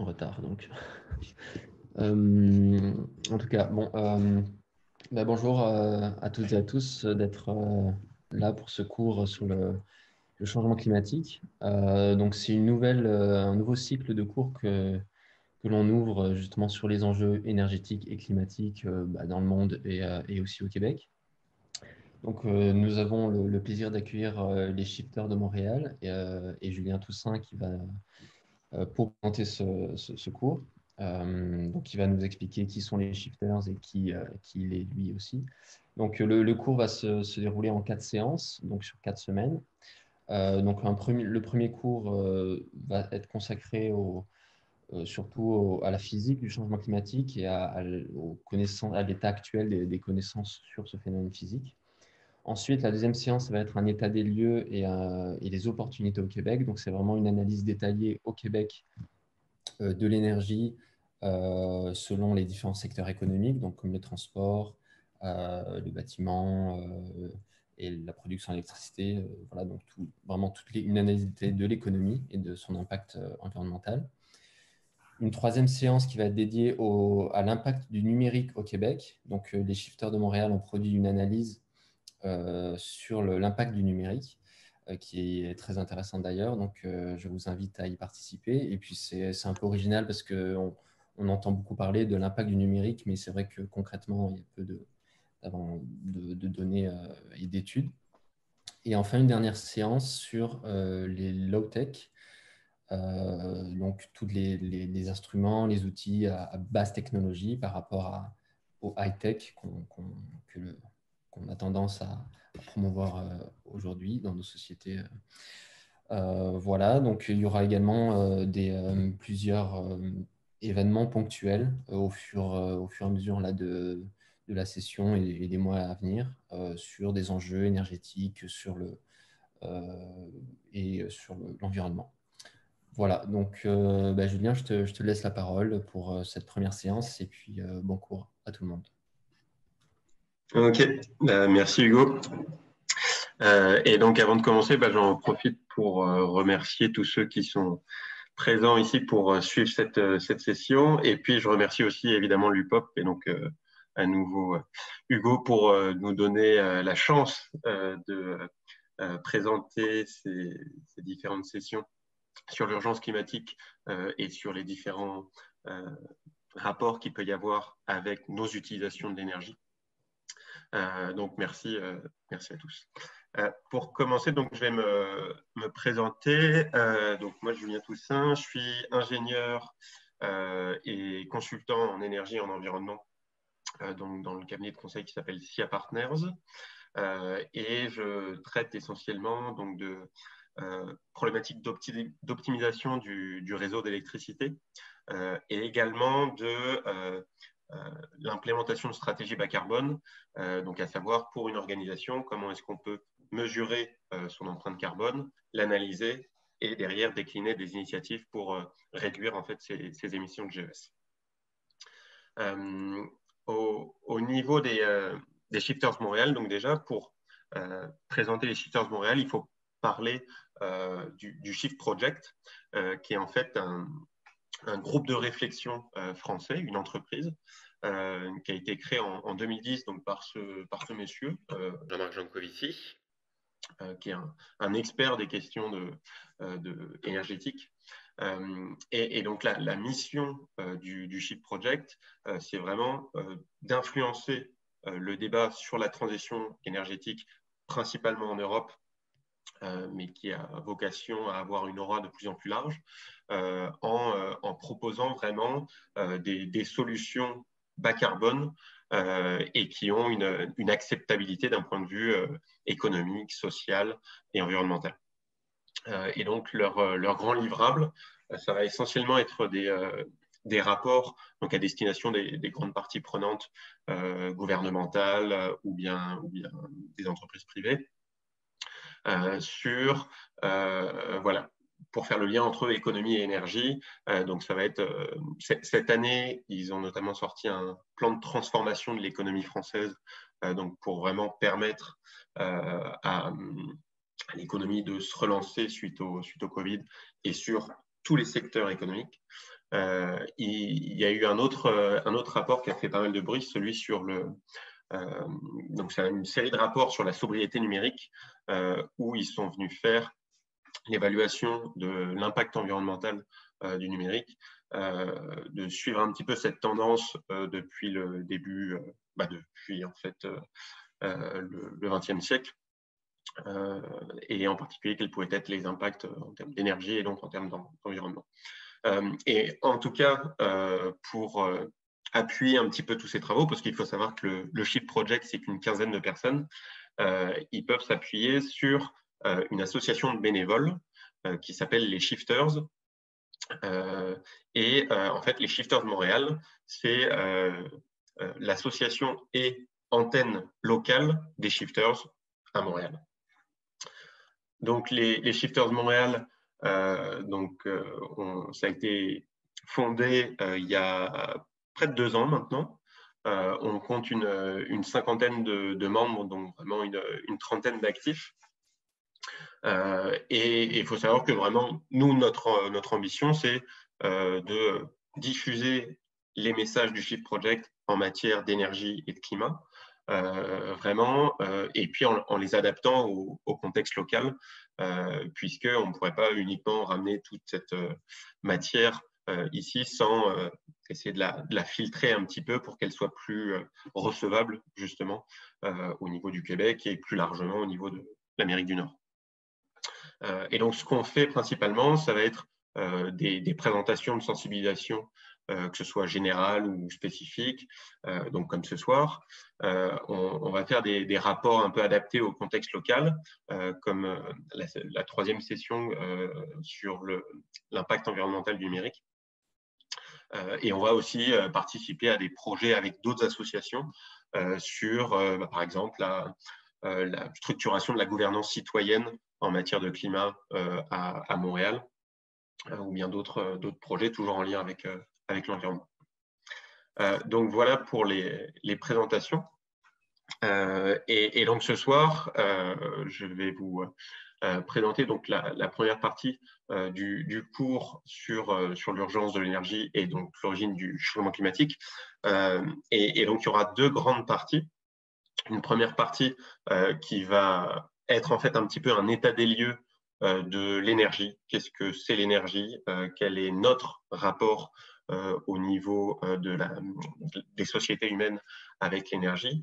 en retard. Donc. En tout cas, bon, bonjour à toutes et à tous d'être là pour ce cours sur le changement climatique. Donc, c'est un nouveau cycle de cours que l'on ouvre justement sur les enjeux énergétiques et climatiques dans le monde et aussi au Québec. Donc, nous avons le plaisir d'accueillir les shifters de Montréal et Julien Toussaint qui va pour présenter ce cours. Donc, il va nous expliquer qui sont les shifters et qui il est lui aussi. Donc, le cours va se dérouler en 4 séances, donc sur 4 semaines. Donc, le premier cours va être consacré surtout à la physique du changement climatique et à l'état actuel des connaissances sur ce phénomène physique. Ensuite, la deuxième séance va être un état des lieux et les opportunités au Québec. Donc, c'est vraiment une analyse détaillée au Québec de l'énergie selon les différents secteurs économiques, donc comme le transport, le bâtiment et la production d'électricité. Voilà, donc vraiment une analyse de l'économie et de son impact environnemental. Une troisième séance qui va être dédiée à l'impact du numérique au Québec. Donc, les shifters de Montréal ont produit une analyse sur l'impact du numérique, qui est très intéressante d'ailleurs. Donc, je vous invite à y participer. Et puis, c'est un peu original parce qu'on entend beaucoup parler de l'impact du numérique, mais c'est vrai que concrètement, il y a peu de données et d'études. Et enfin, une dernière séance sur les low-tech, donc tous les instruments, les outils à basse technologie par rapport au high-tech qu'on a tendance à promouvoir aujourd'hui dans nos sociétés. Voilà, donc il y aura également plusieurs événements ponctuels au fur et à mesure là, de la session et des mois à venir sur des enjeux énergétiques et sur l'environnement. Voilà, donc Julien, je te laisse la parole pour cette première séance et puis bon cours à tout le monde. Ok, merci Hugo. Et donc avant de commencer, j'en profite pour remercier tous ceux qui sont présents ici pour suivre cette session. Et puis je remercie aussi évidemment l'UPOP et donc à nouveau Hugo pour nous donner la chance de présenter ces différentes sessions sur l'urgence climatique et sur les différents rapports qu'il peut y avoir avec nos utilisations de l'énergie. Donc merci à tous. Pour commencer, donc je vais me présenter. Donc moi, Julien Toussaint, je suis ingénieur et consultant en énergie et en environnement, donc dans le cabinet de conseil qui s'appelle SIA Partners, et je traite essentiellement donc de problématiques d'optimisation du réseau d'électricité et également de l'implémentation de stratégies bas carbone, donc à savoir pour une organisation, comment est-ce qu'on peut mesurer son empreinte carbone, l'analyser et derrière décliner des initiatives pour réduire en fait ces émissions de GES. Au niveau des Shifters Montréal, donc déjà pour présenter les Shifters Montréal, il faut parler du Shift Project, qui est en fait un groupe de réflexion français, une entreprise qui a été créée en 2010 donc par ce monsieur, Jean-Marc Jancovici, qui est un expert des questions énergétiques. Et donc la mission du Shift Project, c'est vraiment d'influencer le débat sur la transition énergétique, principalement en Europe, mais qui a vocation à avoir une aura de plus en plus large, en proposant vraiment des solutions bas carbone et qui ont une acceptabilité d'un point de vue économique, social et environnemental. Et donc, leur grand livrable, ça va essentiellement être des rapports donc à destination des grandes parties prenantes gouvernementales ou bien des entreprises privées, voilà, pour faire le lien entre économie et énergie. Donc, ça va être cette année, ils ont notamment sorti un plan de transformation de l'économie française, donc pour vraiment permettre à l'économie de se relancer suite au Covid et sur tous les secteurs économiques. il y a eu un autre rapport qui a fait pas mal de bruit, celui sur donc c'est une série de rapports sur la sobriété numérique où ils sont venus faire l'évaluation de l'impact environnemental du numérique, de suivre un petit peu cette tendance depuis le début, depuis en fait le XXe siècle, et en particulier quels pouvaient être les impacts en termes d'énergie et donc en termes d'environnement. Et en tout cas, pour appuyer un petit peu tous ces travaux, parce qu'il faut savoir que le Shift Project, c'est qu'une quinzaine de personnes, ils peuvent s'appuyer sur une association de bénévoles qui s'appelle les Shifters. En fait, les Shifters Montréal, c'est l'association et antenne locale des Shifters à Montréal. Donc, les Shifters Montréal, ça a été fondé il y a près de 2 ans maintenant. On compte une cinquantaine de membres, donc vraiment une trentaine d'actifs. Et il faut savoir que vraiment, nous, notre ambition, c'est de diffuser les messages du Shift Project en matière d'énergie et de climat, et puis en les adaptant au contexte local, puisqu'on ne pourrait pas uniquement ramener toute cette matière ici sans essayer de la filtrer un petit peu pour qu'elle soit plus recevable, justement, au niveau du Québec et plus largement au niveau de l'Amérique du Nord. Et donc, ce qu'on fait principalement, ça va être des présentations de sensibilisation, que ce soit générale ou spécifique, donc comme ce soir. On va faire des rapports un peu adaptés au contexte local, comme la troisième session sur l'impact environnemental du numérique. Et on va aussi participer à des projets avec d'autres associations sur, par exemple, la structuration de la gouvernance citoyenne en matière de climat à Montréal, ou bien d'autres projets toujours en lien avec l'environnement. Donc voilà pour les présentations. Et donc ce soir, je vais vous présenter donc la première partie du cours sur l'urgence de l'énergie et donc l'origine du changement climatique. Et donc il y aura 2 grandes parties. Une première partie qui va être en fait un petit peu un état des lieux de l'énergie. Qu'est-ce que c'est l'énergie? Quel est notre rapport au niveau des sociétés humaines avec l'énergie?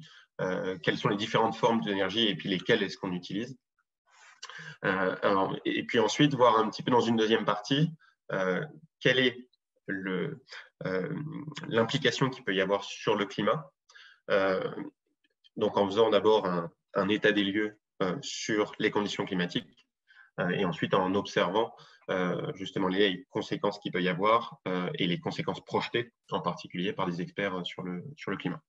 Quelles sont les différentes formes d'énergie et puis lesquelles est-ce qu'on utilise? Et puis ensuite, voir un petit peu dans une deuxième partie quelle est l'implication qu'il peut y avoir sur le climat. Donc, en faisant d'abord un état des lieux sur les conditions climatiques et ensuite en observant justement les conséquences qu'il peut y avoir et les conséquences projetées, en particulier par des experts sur le climat.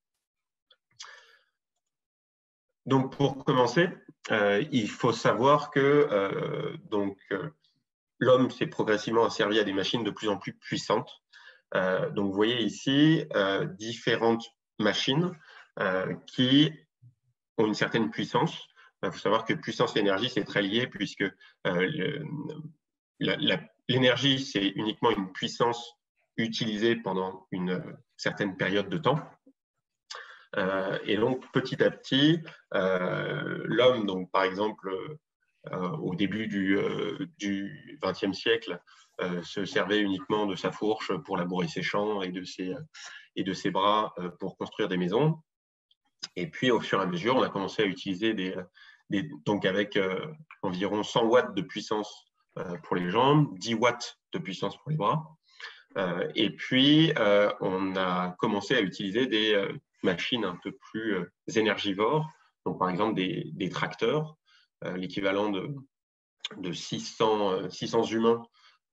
Donc, pour commencer, il faut savoir que l'homme s'est progressivement asservi à des machines de plus en plus puissantes. Donc, vous voyez ici différentes machines qui ont une certaine puissance. Il faut savoir que puissance et énergie, c'est très lié puisque l'énergie, c'est uniquement une puissance utilisée pendant une certaine période de temps. Et donc, petit à petit, l'homme, donc par exemple, au début du XXe siècle, se servait uniquement de sa fourche pour labourer ses champs et de ses bras pour construire des maisons. Et puis, au fur et à mesure, on a commencé à utiliser donc avec environ 100 watts de puissance pour les jambes, 10 watts de puissance pour les bras. Et puis, on a commencé à utiliser des machines un peu plus énergivores, donc par exemple des tracteurs, l'équivalent de 600 humains,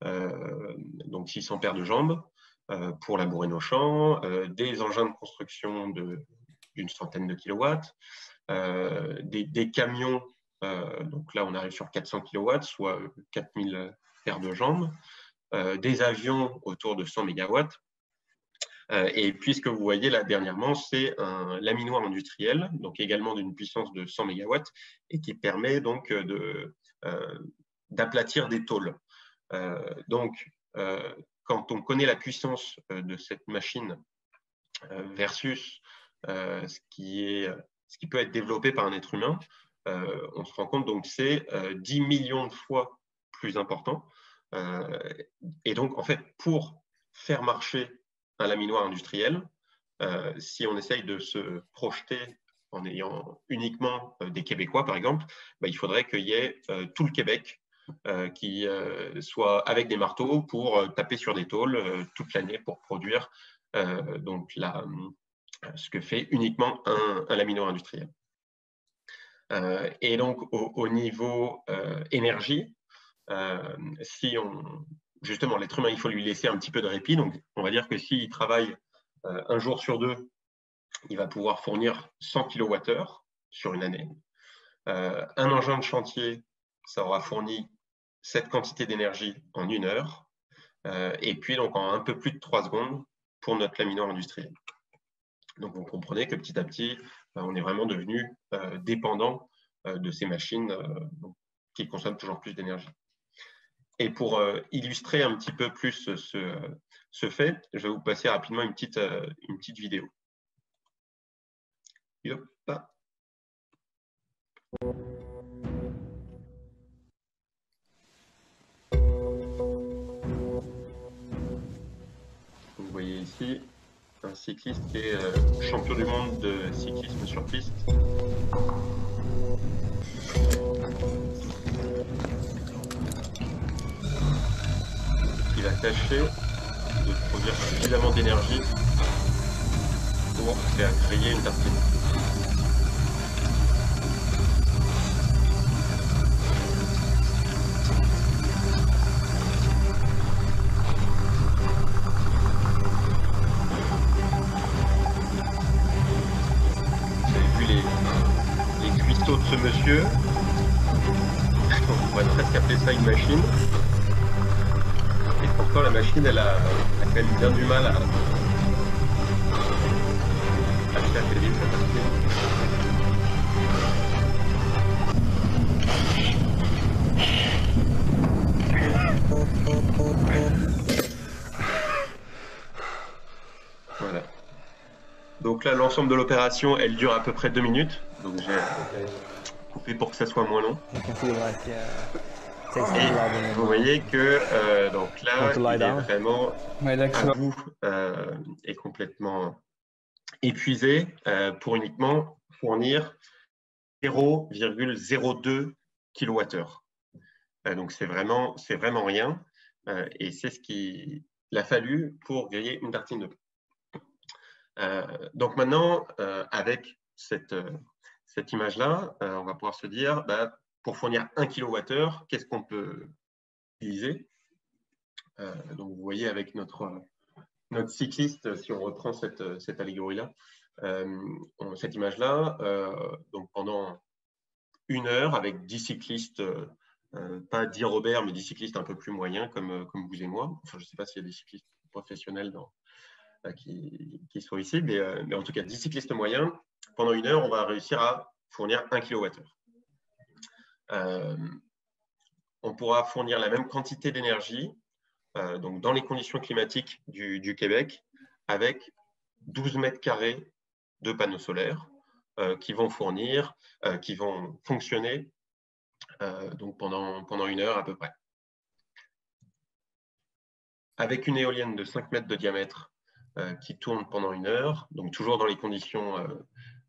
donc 600 paires de jambes, pour labourer nos champs, des engins de construction d'une centaine de kilowatts, des camions, donc là on arrive sur 400 kilowatts, soit 4000 paires de jambes, des avions autour de 100 mégawatts. Et puis ce que vous voyez là dernièrement, c'est un laminoir industriel, donc également d'une puissance de 100 mégawatts, et qui permet donc d'aplatir des tôles. Donc quand on connaît la puissance de cette machine versus ce qui peut être développé par un être humain, on se rend compte donc que c'est 10 millions de fois plus important. Et donc, en fait, pour faire marcher un laminoir industriel, si on essaye de se projeter en ayant uniquement des Québécois, par exemple, il faudrait qu'il y ait tout le Québec qui soit avec des marteaux pour taper sur des tôles toute l'année pour produire donc ce que fait uniquement un laminoir industriel. Et donc, au niveau énergie, justement, l'être humain, il faut lui laisser un petit peu de répit. Donc, on va dire que s'il travaille un jour sur 2, il va pouvoir fournir 100 kWh sur une année. Un engin de chantier, ça aura fourni cette quantité d'énergie en 1 heure. Et puis, donc, en un peu plus de 3 secondes pour notre laminoir industriel. Donc, vous comprenez que petit à petit, on est vraiment devenu dépendant de ces machines qui consomment toujours plus d'énergie. Et pour illustrer un petit peu plus ce fait, je vais vous passer rapidement une petite vidéo. Hop. Vous voyez ici un cycliste qui est champion du monde de cyclisme sur piste. Il va tâcher de produire suffisamment d'énergie pour faire griller une tartine. Vous avez vu les cuisseaux de ce monsieur. On pourrait presque appeler ça une machine. Et pourtant, la machine, elle a quand même bien du mal à faire griller sa tartine. Voilà. Donc là, l'ensemble de l'opération, elle dure à peu près 2 minutes. Donc j'ai coupé pour que ça soit moins long. Et vous voyez que donc là, il est vraiment à bout et complètement épuisé pour uniquement fournir 0,02 kWh. Donc c'est vraiment rien. Et c'est ce qu'il a fallu pour griller une tartine de pain. Donc maintenant, avec cette image-là, on va pouvoir se dire, pour fournir 1 kWh, qu'est-ce qu'on peut utiliser? Donc vous voyez avec notre cycliste, si on reprend cette allégorie-là, cette image-là, donc pendant 1 heure avec 10 cyclistes, pas 10 Robert, mais 10 cyclistes un peu plus moyens comme vous et moi. Enfin, je ne sais pas s'il y a des cyclistes professionnels qui sont ici, mais en tout cas 10 cyclistes moyens. Pendant 1 heure, on va réussir à fournir 1 kWh. On pourra fournir la même quantité d'énergie donc dans les conditions climatiques du Québec avec 12 mètres carrés de panneaux solaires qui vont fonctionner donc pendant 1 heure à peu près. Avec une éolienne de 5 mètres de diamètre qui tourne pendant 1 heure, donc toujours dans les conditions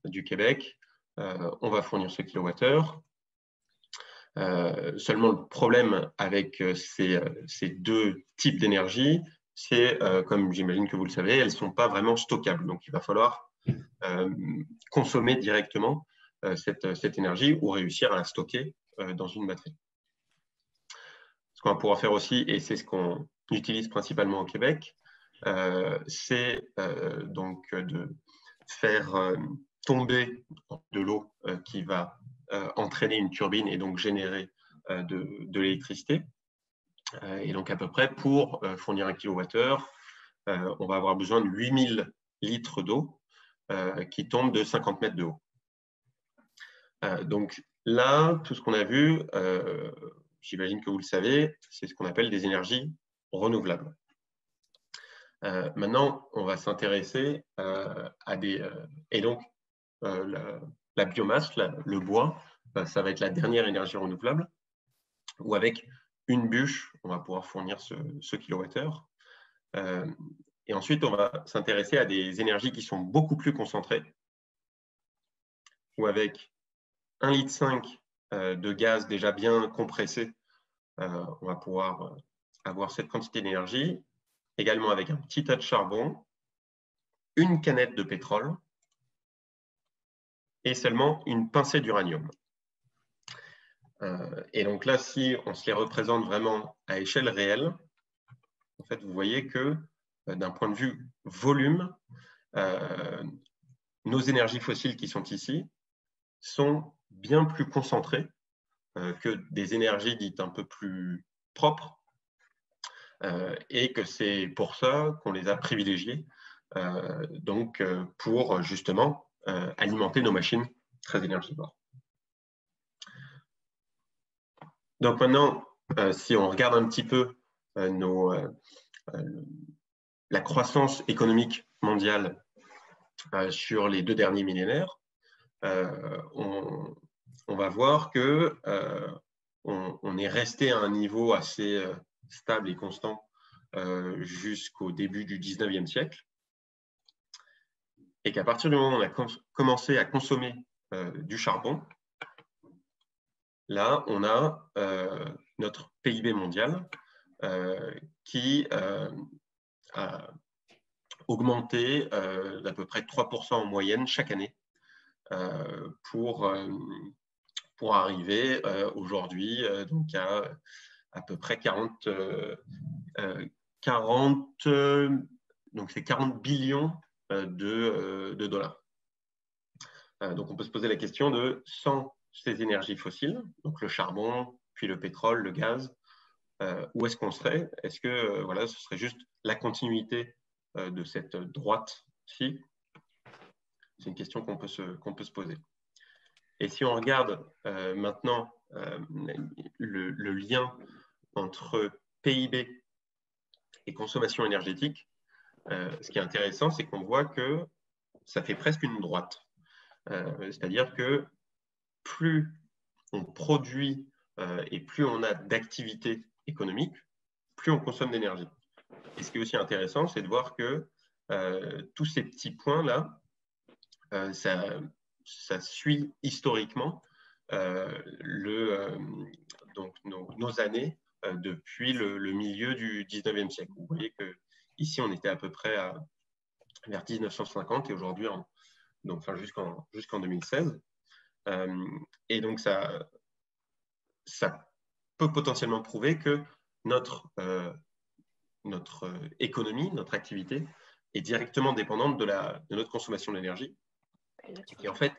du Québec, on va fournir ce kilowattheure. Seulement le problème avec ces 2 types d'énergie, c'est, comme j'imagine que vous le savez, elles ne sont pas vraiment stockables. Donc il va falloir consommer directement cette énergie ou réussir à la stocker dans une batterie. Ce qu'on va pouvoir faire aussi, et c'est ce qu'on utilise principalement au Québec, c'est donc de faire tomber de l'eau qui va entraîner une turbine et donc générer de l'électricité. Et donc à peu près pour fournir 1 kWh, on va avoir besoin de 8000 litres d'eau qui tombent de 50 mètres de haut. Donc là, tout ce qu'on a vu, j'imagine que vous le savez, c'est ce qu'on appelle des énergies renouvelables. Maintenant, on va s'intéresser à des… et donc, la biomasse, le bois, ça va être la dernière énergie renouvelable, où avec une bûche, on va pouvoir fournir ce kilowattheure. Et ensuite, on va s'intéresser à des énergies qui sont beaucoup plus concentrées, où avec 1,5 litre de gaz déjà bien compressé, on va pouvoir avoir cette quantité d'énergie, également avec un petit tas de charbon, une canette de pétrole et seulement une pincée d'uranium. Et donc là, si on se les représente vraiment à échelle réelle, en fait, vous voyez que d'un point de vue volume, nos énergies fossiles qui sont ici sont bien plus concentrées que des énergies dites un peu plus propres, et que c'est pour ça qu'on les a privilégiées, donc pour justement alimenter nos machines très énergivores. Donc maintenant, si on regarde un petit peu la croissance économique mondiale sur les 2 derniers millénaires, on va voir que on est resté à un niveau assez stable et constant jusqu'au début du 19e siècle, et qu'à partir du moment où on a commencé à consommer du charbon, là, on a notre PIB mondial qui a augmenté d'à peu près 3% en moyenne chaque année pour arriver aujourd'hui donc à peu près 40 donc c'est 40 billions de dollars. Donc on peut se poser la question de, sans ces énergies fossiles, donc le charbon, puis le pétrole, le gaz, où est-ce qu'on serait? Est-ce que voilà, ce serait juste la continuité de cette droite-ci? C'est une question qu'on peut se poser. Et si on regarde maintenant le lien entre PIB et consommation énergétique, ce qui est intéressant, c'est qu'on voit que ça fait presque une droite. C'est-à-dire que plus on produit et plus on a d'activité économique, plus on consomme d'énergie. Et ce qui est aussi intéressant, c'est de voir que tous ces petits points-là, ça suit historiquement donc nos années depuis le milieu du 19e siècle. Vous voyez qu'ici, on était à peu près vers 1950 et aujourd'hui, jusqu'en 2016. Et donc, ça peut potentiellement prouver que notre économie, notre activité est directement dépendante de notre consommation d'énergie, qui en fait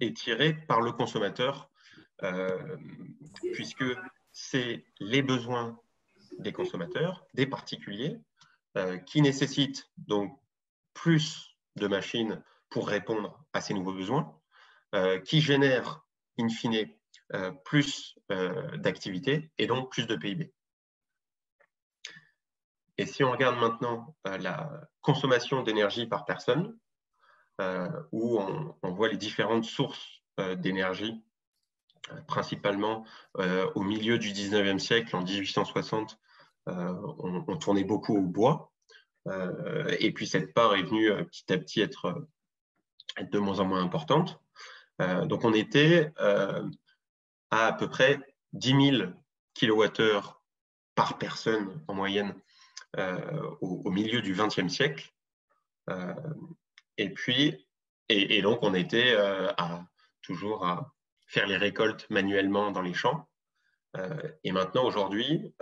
est tirée par le consommateur, puisque c'est les besoins des consommateurs, des particuliers, qui nécessitent donc plus de machines pour répondre à ces nouveaux besoins, qui génèrent in fine plus d'activité et donc plus de PIB. Et si on regarde maintenant la consommation d'énergie par personne, où on voit les différentes sources d'énergie, principalement au milieu du 19e siècle, en 1860, on tournait beaucoup au bois. Et puis cette part est venue petit à petit être de moins en moins importante. Donc on était à peu près 10 000 kWh par personne en moyenne au milieu du XXe siècle. Et donc on était toujours à faire les récoltes manuellement dans les champs. Et maintenant, aujourd'hui,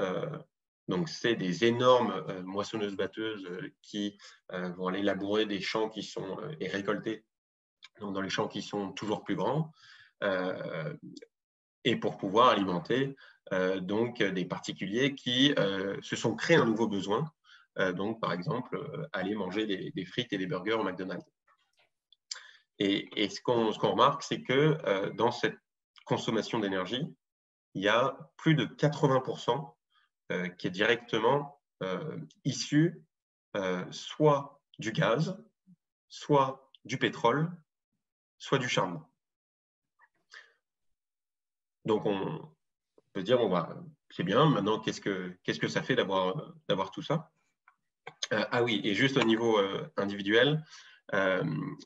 donc c'est des énormes moissonneuses-batteuses qui vont aller labourer des champs qui sont et récolter donc dans les champs qui sont toujours plus grands, et pour pouvoir alimenter donc des particuliers qui se sont créés un nouveau besoin, donc par exemple aller manger des frites et des burgers au McDonald's. Et ce qu'on remarque, c'est que dans cette consommation d'énergie, il y a plus de 80% qui est directement issu soit du gaz, soit du pétrole, soit du charbon. Donc, on peut se dire, bon, bah, c'est bien, maintenant, qu'est-ce que ça fait d'avoir tout ça? Ah oui, et juste au niveau individuel,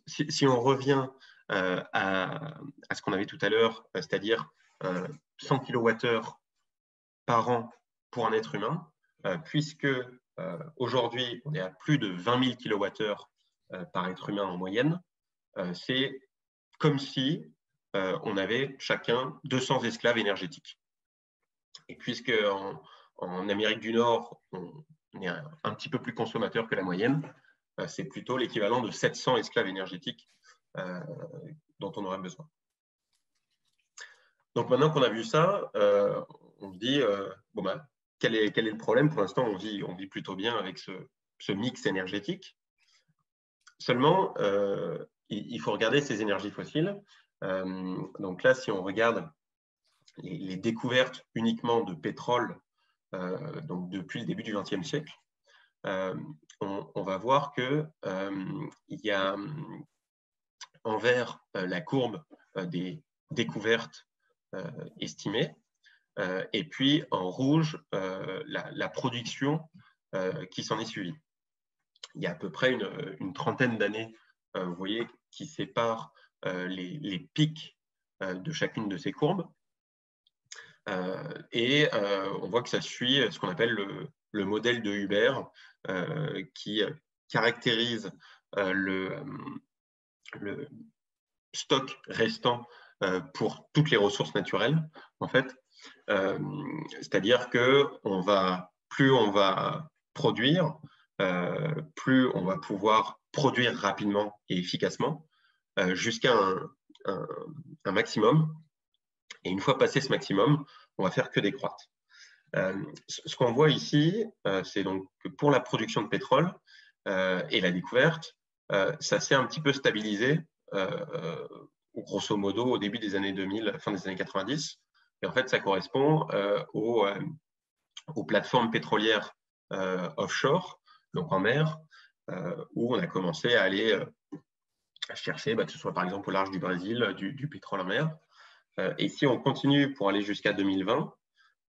si on revient à ce qu'on avait tout à l'heure, c'est-à-dire 100 kWh par an pour un être humain, puisque aujourd'hui, on est à plus de 20 000 kWh par être humain en moyenne, c'est comme si on avait chacun 200 esclaves énergétiques. Et puisque en Amérique du Nord, on est un petit peu plus consommateur que la moyenne, c'est plutôt l'équivalent de 700 esclaves énergétiques dont on aurait besoin. Donc maintenant qu'on a vu ça, on se dit, bon, bah, quel est le problème? Pour l'instant, on vit plutôt bien avec ce mix énergétique. Seulement, il faut regarder ces énergies fossiles. Donc là, si on regarde les découvertes uniquement de pétrole donc depuis le début du XXe siècle, on va voir qu'il y a en vert la courbe des découvertes estimées, et puis en rouge la production qui s'en est suivie. Il y a à peu près une trentaine d'années, vous voyez, qui séparent les pics de chacune de ces courbes. Et on voit que ça suit ce qu'on appelle le modèle de Huber, qui caractérise le stock restant pour toutes les ressources naturelles, en fait. C'est-à-dire que plus on va produire, plus on va pouvoir produire rapidement et efficacement jusqu'à un maximum. Et une fois passé ce maximum, on va faire que décroître. Ce qu'on voit ici, c'est donc que pour la production de pétrole et la découverte, ça s'est un petit peu stabilisé, grosso modo, au début des années 2000, fin des années 90. Et en fait, ça correspond aux plateformes pétrolières offshore, donc en mer, où on a commencé à aller chercher, que ce soit par exemple au large du Brésil, du pétrole en mer. Et si on continue pour aller jusqu'à 2020,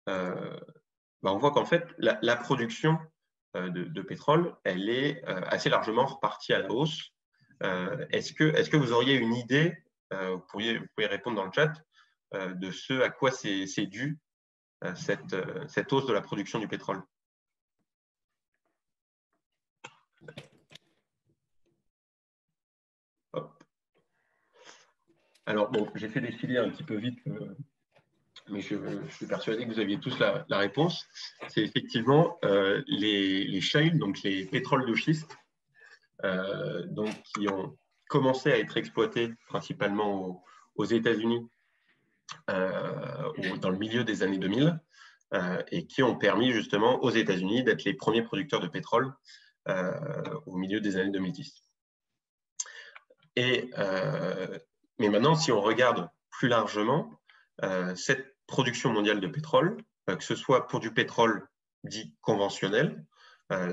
on voit qu'en fait, la production de pétrole, elle est assez largement repartie à la hausse. Est-ce que vous auriez une idée, vous pouvez répondre dans le chat, de ce à quoi c'est dû cette hausse de la production du pétrole? Hop. Alors, bon, j'ai fait défiler un petit peu vite, mais je suis persuadé que vous aviez tous la réponse. C'est effectivement les shales, donc les pétroles de schiste, donc qui ont commencé à être exploités principalement aux États-Unis dans le milieu des années 2000 et qui ont permis justement aux États-Unis d'être les premiers producteurs de pétrole au milieu des années 2010. Mais maintenant, si on regarde plus largement, cette production mondiale de pétrole, que ce soit pour du pétrole dit conventionnel,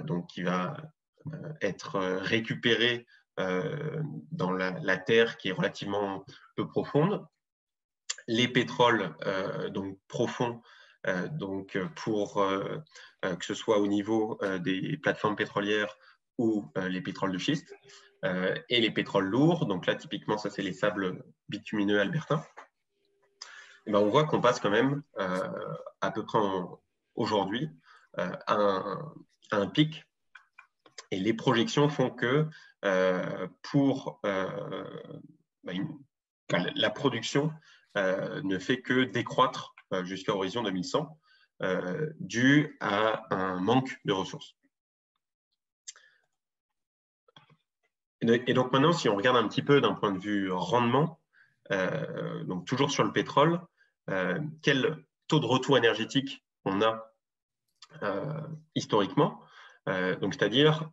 donc qui va être récupéré dans la terre qui est relativement peu profonde, les pétroles donc profonds, donc pour que ce soit au niveau des plateformes pétrolières ou les pétroles de schiste, et les pétroles lourds, donc là typiquement ça c'est les sables bitumineux albertains. Et on voit qu'on passe quand même à peu près aujourd'hui à un pic, et les projections font que pour la production ne fait que décroître jusqu'à horizon 2100 dû à un manque de ressources. Et donc maintenant, si on regarde un petit peu d'un point de vue rendement, donc toujours sur le pétrole, quel taux de retour énergétique on a historiquement, donc c'est-à-dire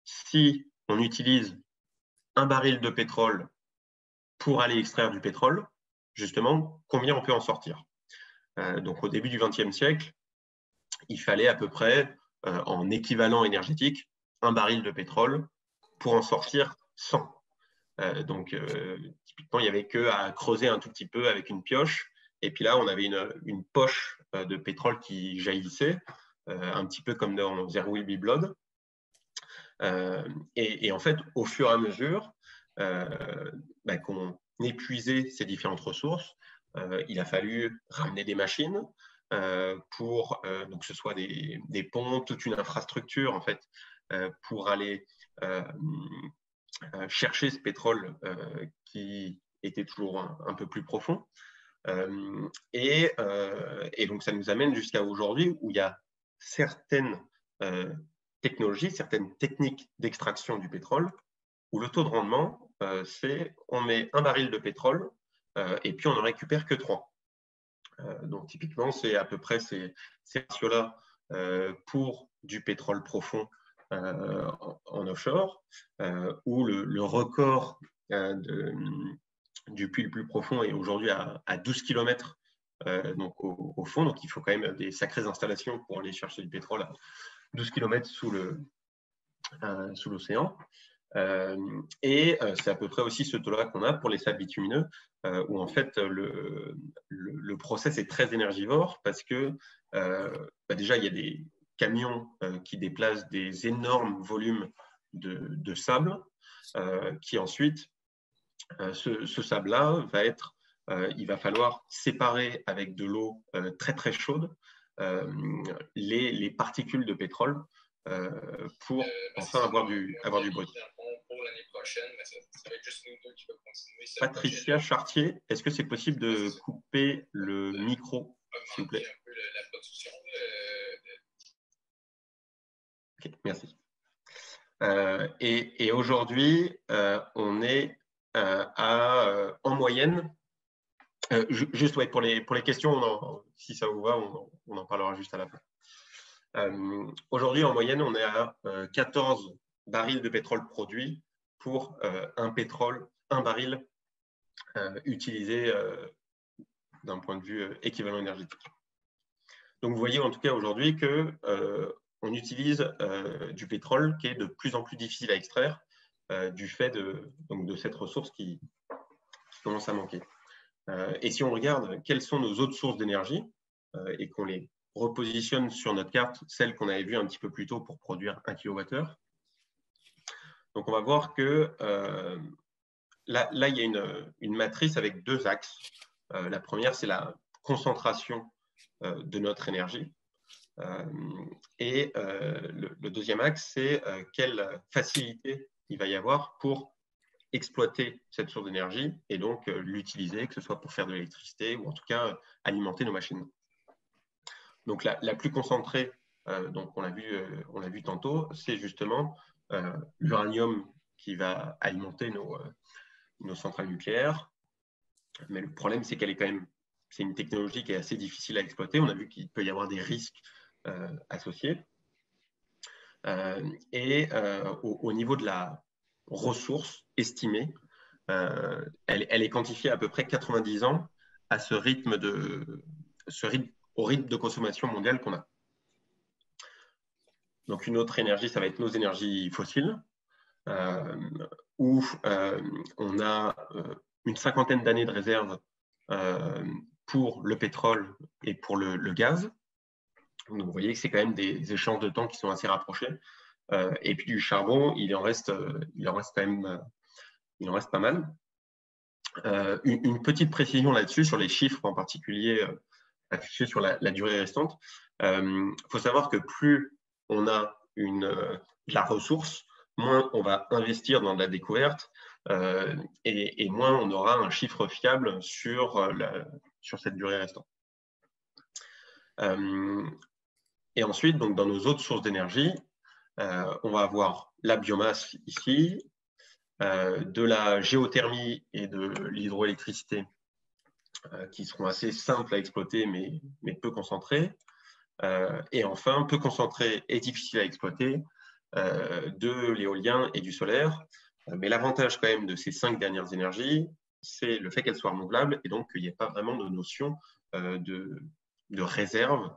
si on utilise un baril de pétrole pour aller extraire du pétrole, justement, combien on peut en sortir? Donc au début du XXe siècle, il fallait à peu près, en équivalent énergétique, un baril de pétrole pour en sortir 100. Donc, typiquement, il n'y avait qu'à creuser un tout petit peu avec une pioche. Et puis là, on avait une poche de pétrole qui jaillissait, un petit peu comme dans There Will Be Blood. Et en fait, au fur et à mesure qu'on épuisait ces différentes ressources, il a fallu ramener des machines pour donc que ce soit des ponts, toute une infrastructure en fait, pour aller chercher ce pétrole qui était toujours un peu plus profond. Et donc, ça nous amène jusqu'à aujourd'hui où il y a certaines technologies, certaines techniques d'extraction du pétrole où le taux de rendement, c'est on met un baril de pétrole et puis on n'en récupère que 3. Donc, typiquement, c'est à peu près ces ratios-là pour du pétrole profond en offshore, où le record du puits le plus profond est aujourd'hui à 12 km donc au fond. Donc, il faut quand même des sacrées installations pour aller chercher du pétrole à 12 km sous l'océan. Et c'est à peu près aussi ce taux-là qu'on a pour les sables bitumineux, où en fait le process est très énergivore parce que déjà il y a des camions qui déplacent des énormes volumes de sable, qui ensuite ce sable-là va être, il va falloir séparer avec de l'eau très très chaude les particules de pétrole pour enfin avoir du brut. Pour l'année prochaine, mais ça va être juste nous deux qui va continuer. Patricia Chartier, est-ce que c'est possible de couper le micro, s'il vous plaît? Un peu la production. Ok, merci. Et aujourd'hui, on est en moyenne, juste ouais, pour les questions, si ça vous va, on en parlera juste à la fin. Aujourd'hui, en moyenne, on est à 14 barils de pétrole produits pour un baril utilisé d'un point de vue équivalent énergétique. Donc, vous voyez en tout cas aujourd'hui qu'on utilise du pétrole qui est de plus en plus difficile à extraire du fait de cette ressource qui commence à manquer. Et si on regarde quelles sont nos autres sources d'énergie et qu'on les repositionne sur notre carte, celle qu'on avait vue un petit peu plus tôt pour produire 1 kWh. Donc, on va voir que là, il y a une matrice avec deux axes. La première, c'est la concentration de notre énergie. Et le deuxième axe, c'est quelle facilité il va y avoir pour exploiter cette source d'énergie et donc l'utiliser, que ce soit pour faire de l'électricité ou en tout cas alimenter nos machines. Donc, la plus concentrée, donc on l'a vu tantôt, c'est justement l'uranium qui va alimenter nos centrales nucléaires. Mais le problème, c'est qu'elle est quand même, c'est une technologie qui est assez difficile à exploiter. On a vu qu'il peut y avoir des risques associés. Et au niveau de la ressource estimée, elle est quantifiée à peu près 90 ans à au rythme de consommation mondiale qu'on a. Donc, une autre énergie, ça va être nos énergies fossiles, où on a une 50aine d'années de réserve pour le pétrole et pour le gaz. Donc, vous voyez que c'est quand même des échéances de temps qui sont assez rapprochées. Et puis du charbon, il en reste pas mal. Une petite précision là-dessus, sur les chiffres en particulier affichés sur la durée restante. Faut savoir que plus on a de la ressource, moins on va investir dans de la découverte et moins on aura un chiffre fiable sur cette durée restante. Et ensuite, donc, dans nos autres sources d'énergie, on va avoir la biomasse ici, de la géothermie et de l'hydroélectricité qui seront assez simples à exploiter mais peu concentrées. Et enfin, peu concentrées et difficiles à exploiter, de l'éolien et du solaire. Mais l'avantage quand même de ces 5 dernières énergies, c'est le fait qu'elles soient renouvelables et donc qu'il n'y ait pas vraiment de notion de réserve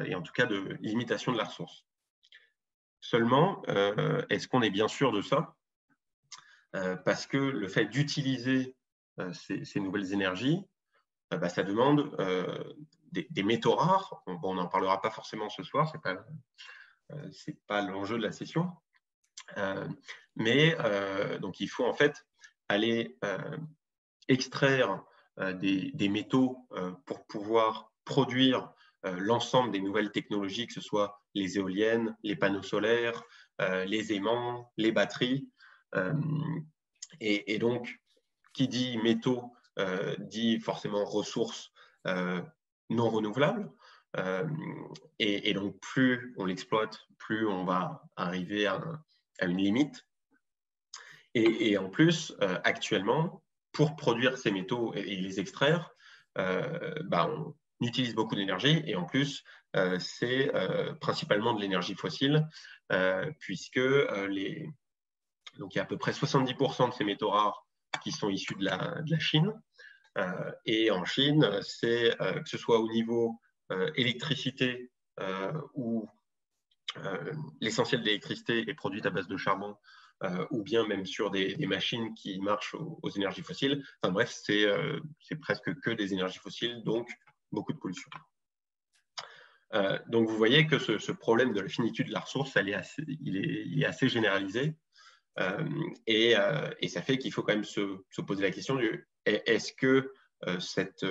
et en tout cas de limitation de la ressource. Seulement, est-ce qu'on est bien sûr de ça? Parce que le fait d'utiliser ces nouvelles énergies, ça demande des métaux rares. On n'en parlera pas forcément ce soir, c'est pas l'enjeu de la session. Mais donc, il faut en fait aller extraire des métaux pour pouvoir produire l'ensemble des nouvelles technologies, que ce soit les éoliennes, les panneaux solaires, les aimants, les batteries. Et donc, qui dit métaux dit forcément ressources non renouvelables. Et donc, plus on l'exploite, plus on va arriver à une limite. Et en plus, actuellement, pour produire ces métaux et les extraire, on utilise beaucoup d'énergie et en plus, c'est principalement de l'énergie fossile, puisque donc il y a à peu près 70% de ces métaux rares qui sont issus de la Chine. Et en Chine, c'est que ce soit au niveau électricité où l'essentiel de l'électricité est produite à base de charbon, ou bien même sur des machines qui marchent aux énergies fossiles. Enfin bref, c'est presque que des énergies fossiles, donc beaucoup de pollution. Donc vous voyez que ce problème de la finitude de la ressource, il est assez généralisé. Et ça fait qu'il faut quand même se poser la question du est-ce que cette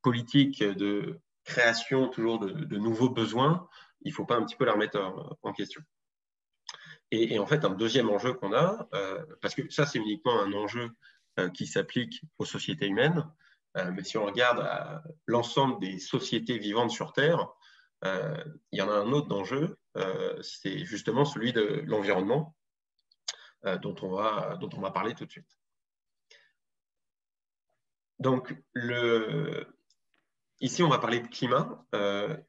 politique de création toujours de nouveaux besoins, il ne faut pas un petit peu la remettre en question. Et en fait, un deuxième enjeu qu'on a, parce que ça, c'est uniquement un enjeu qui s'applique aux sociétés humaines, mais si on regarde l'ensemble des sociétés vivantes sur Terre, il y en a un autre enjeu, c'est justement celui de l'environnement, dont on va parler tout de suite. Donc, ici, on va parler de climat,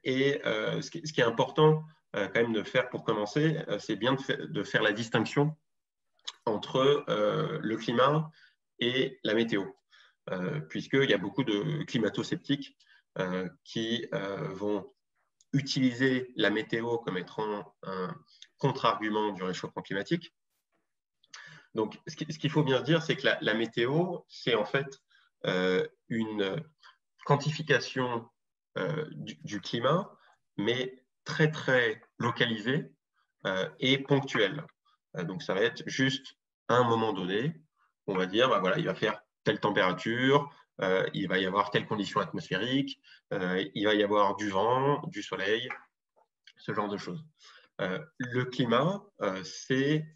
et ce qui est important quand même de faire pour commencer, c'est bien de faire la distinction entre le climat et la météo, puisqu'il y a beaucoup de climato-sceptiques qui vont utiliser la météo comme étant un contre-argument du réchauffement climatique. Donc, ce qu'il faut bien se dire, c'est que la météo, c'est en fait une quantification du climat, mais très, très localisée et ponctuelle. Donc, ça va être juste à un moment donné, on va dire, voilà, il va faire telle température, il va y avoir telle condition atmosphérique, il va y avoir du vent, du soleil, ce genre de choses. Le climat, c'est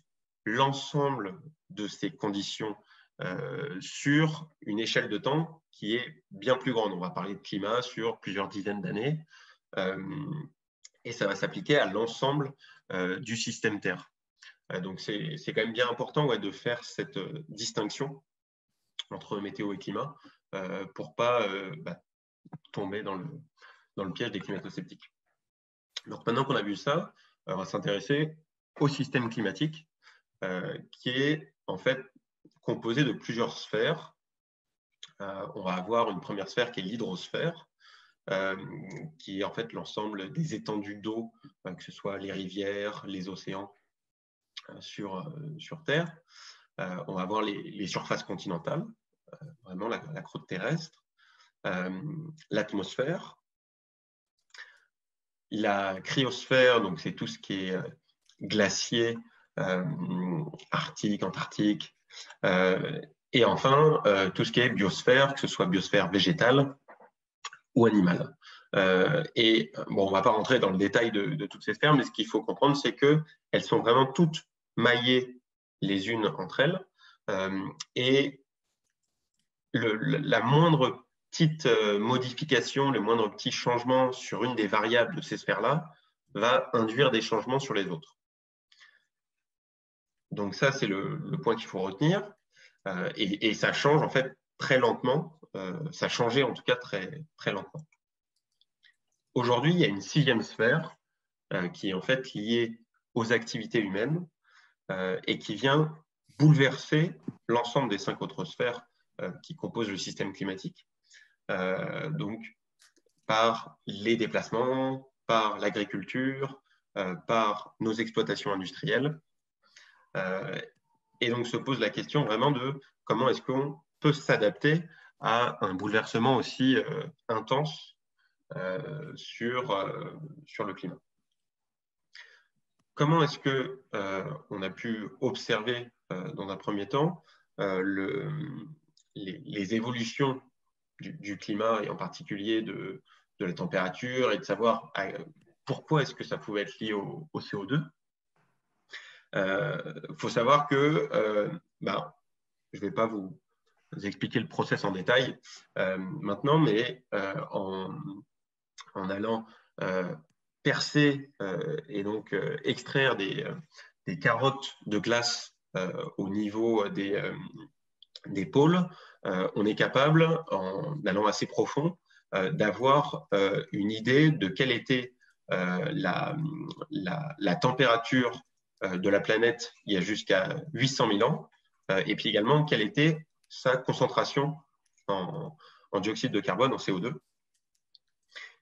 l'ensemble de ces conditions sur une échelle de temps qui est bien plus grande. On va parler de climat sur plusieurs dizaines d'années et ça va s'appliquer à l'ensemble du système Terre. Donc, c'est quand même bien important de faire cette distinction entre météo et climat pour ne pas tomber dans le piège des climato-sceptiques. Donc, maintenant qu'on a vu ça, on va s'intéresser au système climatique qui est en fait composé de plusieurs sphères. On va avoir une première sphère qui est l'hydrosphère, qui est en fait l'ensemble des étendues d'eau, que ce soit les rivières, les océans sur Terre. On va avoir les surfaces continentales, vraiment la croûte terrestre, l'atmosphère, la cryosphère, donc c'est tout ce qui est glacier, arctique, antarctique, et enfin tout ce qui est biosphère, que ce soit biosphère végétale ou animale. Et bon, on ne va pas rentrer dans le détail de toutes ces sphères, mais ce qu'il faut comprendre, c'est qu'elles sont vraiment toutes maillées les unes entre elles, et la moindre petite modification, le moindre petit changement sur une des variables de ces sphères-là va induire des changements sur les autres. Donc ça, c'est le point qu'il faut retenir. Et ça change en fait très lentement. Ça changeait en tout cas très, très lentement. Aujourd'hui, il y a une sixième sphère qui est en fait liée aux activités humaines et qui vient bouleverser l'ensemble des 5 autres sphères qui composent le système climatique. Donc, par les déplacements, par l'agriculture, par nos exploitations industrielles. Et donc se pose la question vraiment de comment est-ce qu'on peut s'adapter à un bouleversement aussi intense sur le climat. Comment est-ce qu'on a pu observer dans un premier temps les évolutions du climat et en particulier de la température et de savoir pourquoi est-ce que ça pouvait être lié au CO2. Faut savoir que je ne vais pas vous expliquer le process en détail maintenant, mais en allant percer et donc extraire des carottes de glace au niveau des pôles, on est capable, en allant assez profond, d'avoir une idée de quelle était la température de la planète il y a jusqu'à 800 000 ans, et puis également quelle était sa concentration en dioxyde de carbone, en CO2.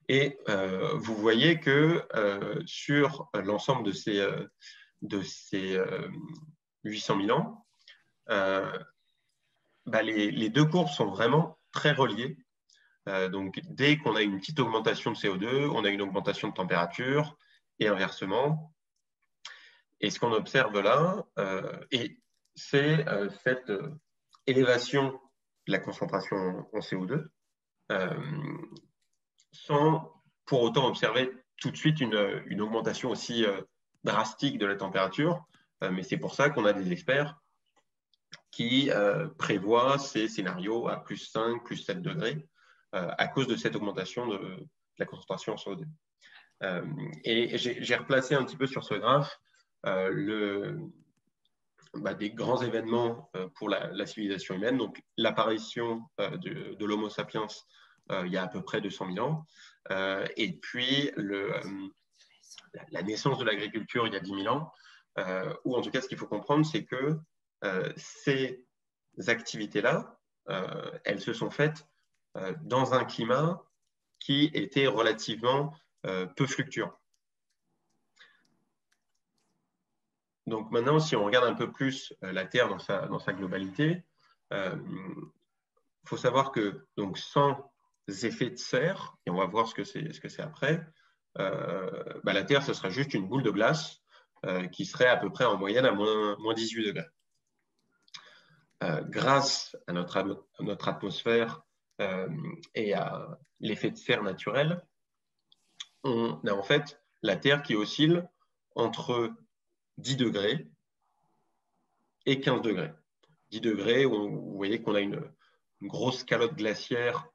Et vous voyez que sur l'ensemble de ces 800 000 ans, les deux courbes sont vraiment très reliées. Donc, dès qu'on a une petite augmentation de CO2, on a une augmentation de température et inversement. Et ce qu'on observe là, c'est cette élévation de la concentration en CO2, sans pour autant observer tout de suite une augmentation aussi drastique de la température. Mais c'est pour ça qu'on a des experts qui prévoient ces scénarios à plus 5, plus 7 degrés à cause de cette augmentation de la concentration en CO2. Et j'ai replacé un petit peu sur ce graphe des grands événements pour la civilisation humaine, donc l'apparition de l'Homo sapiens il y a à peu près 200 000 ans, et puis la naissance de l'agriculture il y a 10 000 ans, ou en tout cas ce qu'il faut comprendre, c'est que ces activités-là, elles se sont faites dans un climat qui était relativement peu fluctuant. Donc maintenant, si on regarde un peu plus la Terre dans sa globalité, faut savoir que donc, sans effet de serre, et on va voir ce que c'est après, la Terre, ce serait juste une boule de glace qui serait à peu près en moyenne à moins 18 degrés. Grâce à notre atmosphère et à l'effet de serre naturel, on a en fait la Terre qui oscille entre 10 degrés et 15 degrés. 10 degrés, vous voyez qu'on a une grosse calotte glaciaire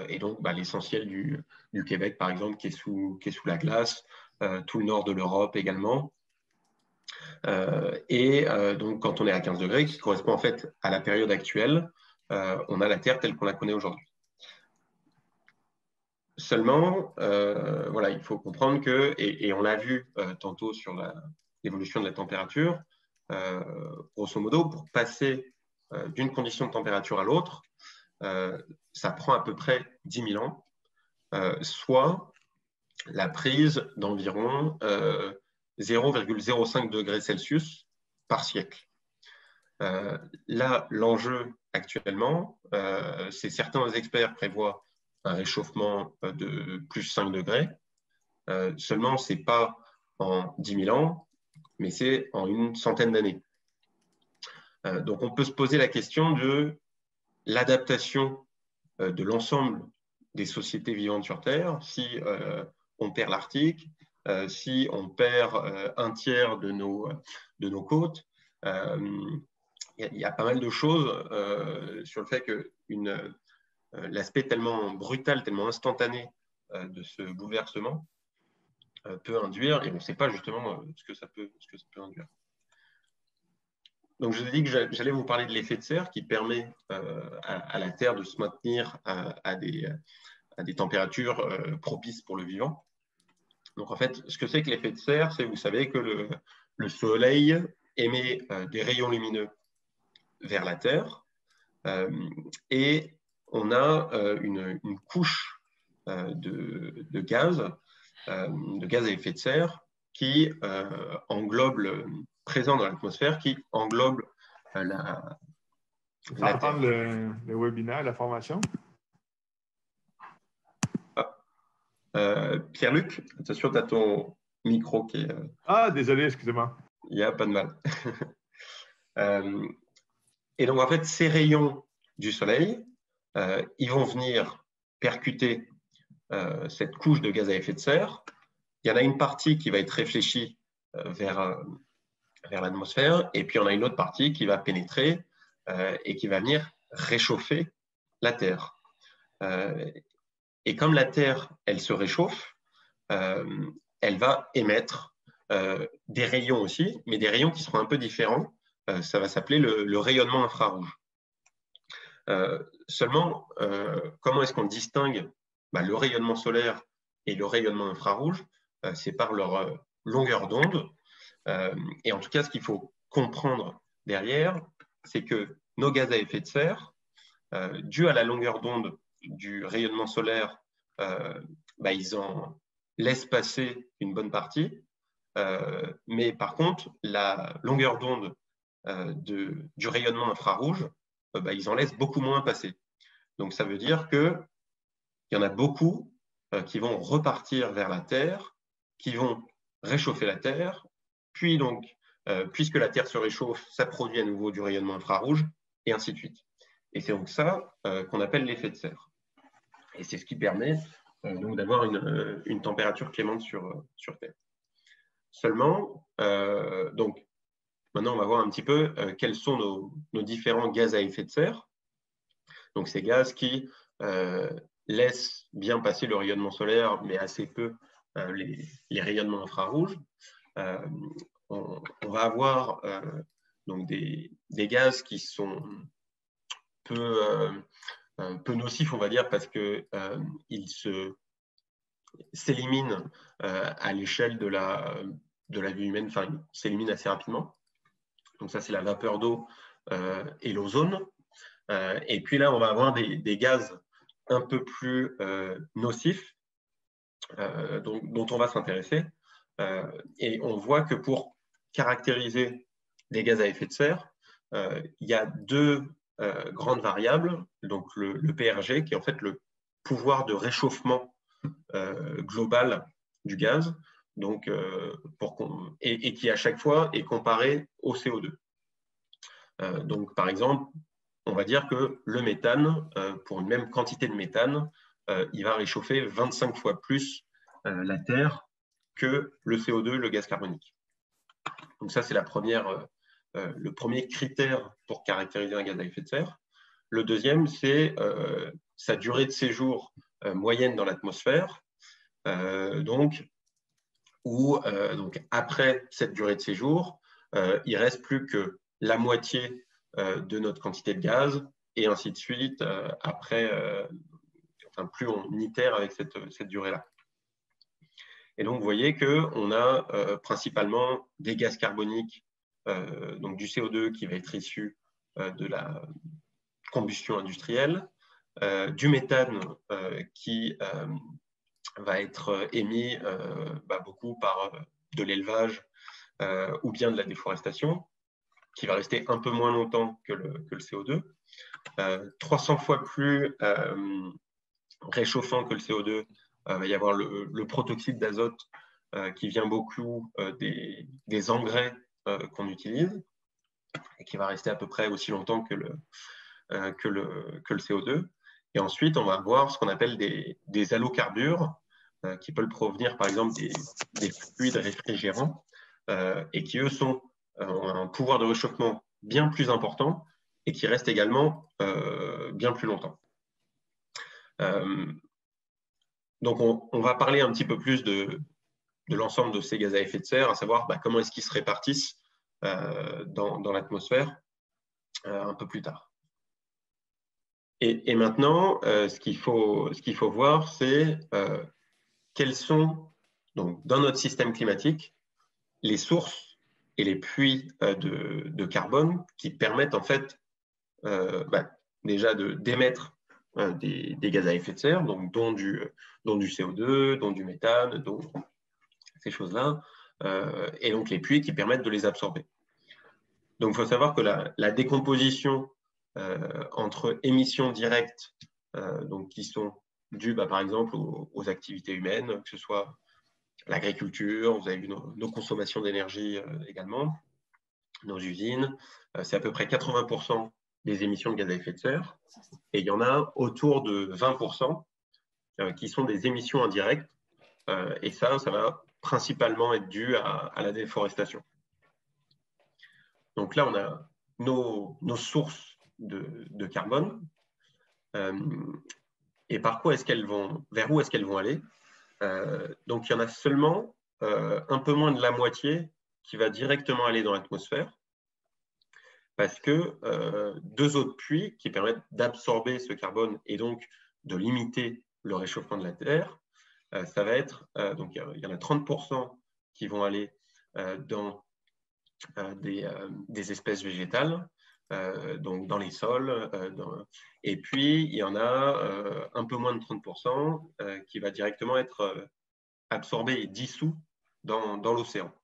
et donc l'essentiel du Québec, par exemple, qui est sous la glace, tout le nord de l'Europe également. Donc, quand on est à 15 degrés, qui correspond en fait à la période actuelle, on a la Terre telle qu'on la connaît aujourd'hui. Seulement, il faut comprendre que, et on l'a vu tantôt sur l'évolution de la température, grosso modo, pour passer d'une condition de température à l'autre, ça prend à peu près 10 000 ans, soit la prise d'environ 0,05 degrés Celsius par siècle. Là, l'enjeu actuellement, c'est certains experts prévoient un réchauffement de plus 5 degrés. Seulement, ce n'est pas en 10 000 ans, mais c'est en une centaine d'années. Donc, on peut se poser la question de l'adaptation de l'ensemble des sociétés vivantes sur Terre si on perd l'Arctique, si on perd un tiers de nos côtes. Il y a pas mal de choses sur le fait que l'aspect tellement brutal, tellement instantané de ce bouleversement peut induire, et on ne sait pas justement ce que ça peut induire. Donc, je vous ai dit que j'allais vous parler de l'effet de serre qui permet à la Terre de se maintenir à des températures propices pour le vivant. Donc, en fait, ce que c'est que l'effet de serre, c'est, vous savez, que le Soleil émet des rayons lumineux vers la Terre et on a une couche de gaz de gaz à effet de serre qui englobe, présent dans l'atmosphère, qui englobe la Sans Terre. entendre le webinaire, la formation. Pierre-Luc, attention, tu as ton micro qui est… Ah, désolé, excusez-moi. Il n'y a pas de mal. Et donc, en fait, ces rayons du soleil, ils vont venir percuter cette couche de gaz à effet de serre. Il y en a une partie qui va être réfléchie vers l'atmosphère, et puis on a une autre partie qui va pénétrer et qui va venir réchauffer la Terre. Et comme la Terre, elle se réchauffe, elle va émettre des rayons aussi, mais des rayons qui seront un peu différents. Ça va s'appeler le rayonnement infrarouge. Seulement, comment est-ce qu'on distingue le rayonnement solaire et le rayonnement infrarouge? C'est par leur longueur d'onde. Et en tout cas, ce qu'il faut comprendre derrière, c'est que nos gaz à effet de serre, dû à la longueur d'onde du rayonnement solaire, ils en laissent passer une bonne partie. Mais par contre, la longueur d'onde du rayonnement infrarouge, ils en laissent beaucoup moins passer. Donc, ça veut dire qu'il y en a beaucoup qui vont repartir vers la Terre, qui vont réchauffer la Terre, puis donc, puisque la Terre se réchauffe, ça produit à nouveau du rayonnement infrarouge, et ainsi de suite. Et c'est donc ça qu'on appelle l'effet de serre. Et c'est ce qui permet donc d'avoir une température clémente sur Terre. Seulement, donc, maintenant, on va voir un petit peu quels sont nos différents gaz à effet de serre. Donc, ces gaz qui laissent bien passer le rayonnement solaire, mais assez peu les rayonnements infrarouges. On va avoir donc des gaz qui sont peu nocifs, on va dire, parce qu'ils s'éliminent à l'échelle de la vie humaine, enfin, ils s'éliminent assez rapidement. Donc ça, c'est la vapeur d'eau et l'ozone. Et puis là, on va avoir des gaz un peu plus nocifs dont on va s'intéresser. Et on voit que pour caractériser les gaz à effet de serre, il y a deux grandes variables. Donc le PRG, qui est en fait le pouvoir de réchauffement global du gaz, donc, et qui à chaque fois est comparé au CO2. Donc par exemple, on va dire que le méthane, pour une même quantité de méthane, il va réchauffer 25 fois plus la Terre que le CO2, le gaz carbonique. Donc ça, c'est le premier critère pour caractériser un gaz à effet de serre. Le deuxième, c'est sa durée de séjour moyenne dans l'atmosphère. Donc après cette durée de séjour, il ne reste plus que la moitié de notre quantité de gaz, et ainsi de suite, plus on itère avec cette durée-là. Et donc, vous voyez qu'on a principalement des gaz carboniques, donc du CO2 qui va être issu de la combustion industrielle, du méthane qui va être émis beaucoup par de l'élevage ou bien de la déforestation, qui va rester un peu moins longtemps que le CO2, 300 fois plus réchauffant que le CO2. Il va y avoir le protoxyde d'azote qui vient beaucoup des engrais qu'on utilise et qui va rester à peu près aussi longtemps que le CO2. Et ensuite, on va avoir ce qu'on appelle des halocarbures qui peuvent provenir, par exemple, des fluides réfrigérants et qui, eux, ont un pouvoir de réchauffement bien plus important et qui restent également bien plus longtemps. Donc, on va parler un petit peu plus de l'ensemble de ces gaz à effet de serre, à savoir comment est-ce qu'ils se répartissent dans l'atmosphère un peu plus tard. Et maintenant, ce qu'il faut voir, c'est quels sont, donc, dans notre système climatique, les sources et les puits de carbone qui permettent en fait déjà d'émettre des gaz à effet de serre, donc dont du CO2, dont du méthane, dont ces choses-là, et donc les puits qui permettent de les absorber. Donc il faut savoir que la décomposition entre émissions directes, donc qui sont dues par exemple aux activités humaines, que ce soit l'agriculture, vous avez vu nos consommations d'énergie également, nos usines, c'est à peu près 80% des émissions de gaz à effet de serre, et il y en a autour de 20% qui sont des émissions indirectes, et ça va principalement être dû à la déforestation. Donc là, on a nos sources de carbone, et vers où est-ce qu'elles vont aller. Donc il y en a seulement un peu moins de la moitié qui va directement aller dans l'atmosphère, parce que deux autres puits qui permettent d'absorber ce carbone et donc de limiter le réchauffement de la Terre, ça va être, donc il y en a 30% qui vont aller dans des espèces végétales, donc dans les sols, et puis il y en a un peu moins de 30% qui va directement être absorbé et dissous dans l'océan.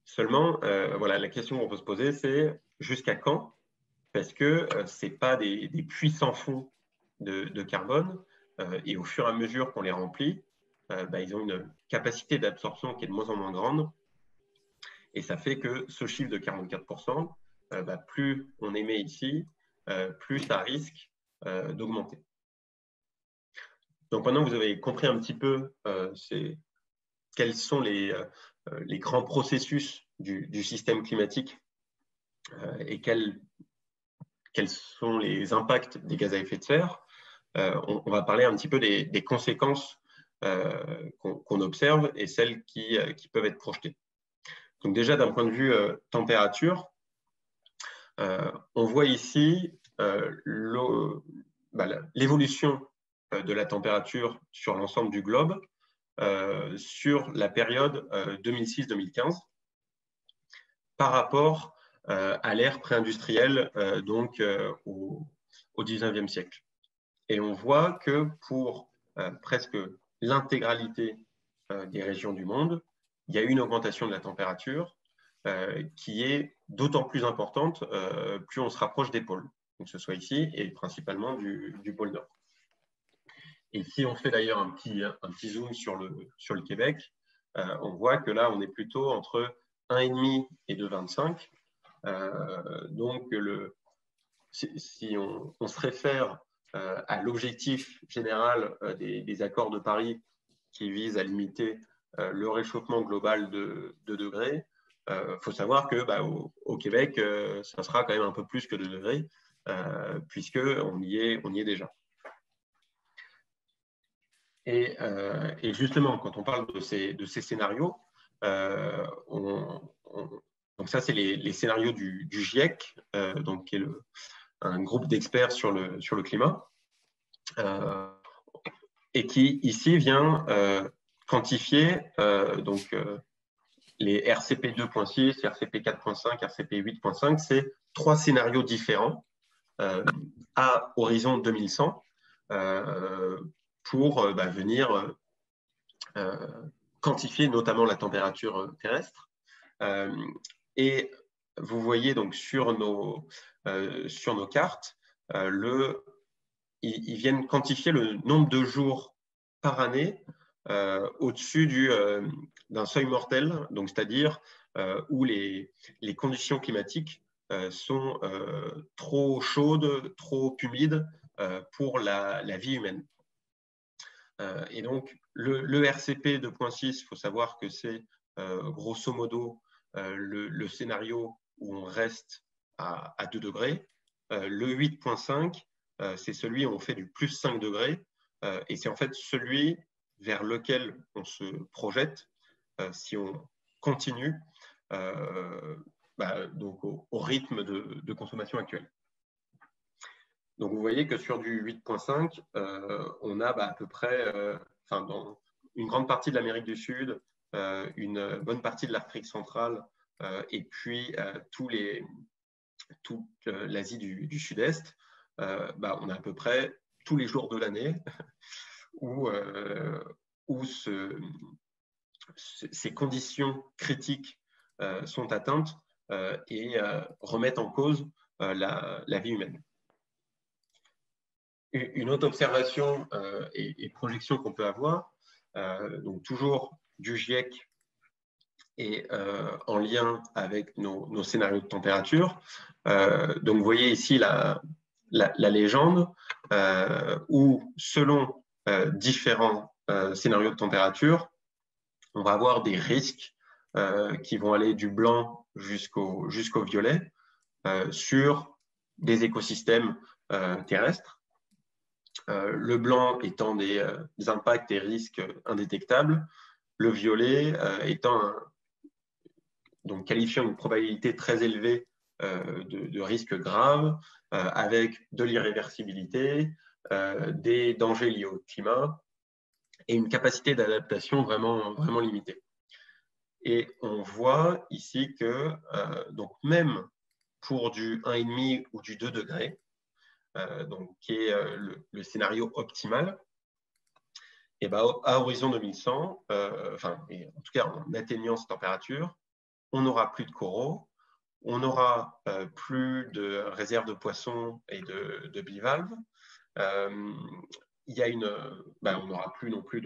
Seulement, voilà, la question qu'on peut se poser, c'est jusqu'à quand? Parce que ce n'est pas des puits sans fond de carbone, et au fur et à mesure qu'on les remplit, ils ont une capacité d'absorption qui est de moins en moins grande, et ça fait que ce chiffre de 44%, plus on émet ici, plus ça risque d'augmenter. Donc maintenant, vous avez compris un petit peu quels sont les grands processus du système climatique et quels sont les impacts des gaz à effet de serre. On va parler un petit peu des conséquences qu'on observe et celles qui peuvent être projetées. Donc déjà, d'un point de vue température, on voit ici l'évolution de la température sur l'ensemble du globe sur la période 2006-2015 par rapport à l'ère pré-industrielle, donc au XIXe siècle. Et on voit que pour presque l'intégralité des régions du monde, il y a eu une augmentation de la température qui est d'autant plus importante plus on se rapproche des pôles, que ce soit ici et principalement du pôle Nord. Et si on fait d'ailleurs un petit zoom sur le Québec, on voit que là, on est plutôt entre 1,5 et 2,25. Donc, si on se réfère à l'objectif général des accords de Paris qui visent à limiter le réchauffement global de 2 degrés, faut savoir que au Québec, ça sera quand même un peu plus que 2 degrés, puisqu'on y est déjà. Et justement, quand on parle de ces scénarios, donc ça, c'est les scénarios du GIEC, donc qui est un groupe d'experts sur le climat, et qui ici vient quantifier les RCP 2.6, RCP 4.5, RCP 8.5, c'est 3 scénarios différents à horizon 2100 pour venir quantifier notamment la température terrestre. Et vous voyez donc sur nos cartes, ils viennent quantifier le nombre de jours par année au-dessus d'un seuil mortel, donc c'est-à-dire où les conditions climatiques sont trop chaudes, trop humides pour la vie humaine. Et donc, le RCP 2.6, il faut savoir que c'est grosso modo le scénario où on reste à 2 degrés. Le 8.5, c'est celui où on fait du plus 5 degrés. Et c'est en fait celui vers lequel on se projette si on continue donc au rythme de consommation actuel. Donc, vous voyez que sur du 8.5, on a à peu près, dans une grande partie de l'Amérique du Sud, une bonne partie de l'Afrique centrale et puis toute l'Asie du Sud-Est, on a à peu près tous les jours de l'année où ces conditions critiques sont atteintes et remettent en cause la vie humaine. Une autre observation et projection qu'on peut avoir, donc toujours du GIEC et en lien avec nos scénarios de température. Donc vous voyez ici la légende où selon différents scénarios de température, on va avoir des risques qui vont aller du blanc jusqu'au violet sur des écosystèmes terrestres. Le blanc étant des impacts et risques indétectables, le violet étant donc qualifiant une probabilité très élevée de risques graves, avec de l'irréversibilité, des dangers liés au climat et une capacité d'adaptation vraiment limitée. Et on voit ici que donc même pour du 1,5 ou du 2 degrés, donc qui est le scénario optimal, et à horizon 2100, et en tout cas en atteignant cette température, on n'aura plus de coraux, on n'aura plus de réserves de poissons et de bivalves, on n'aura plus non plus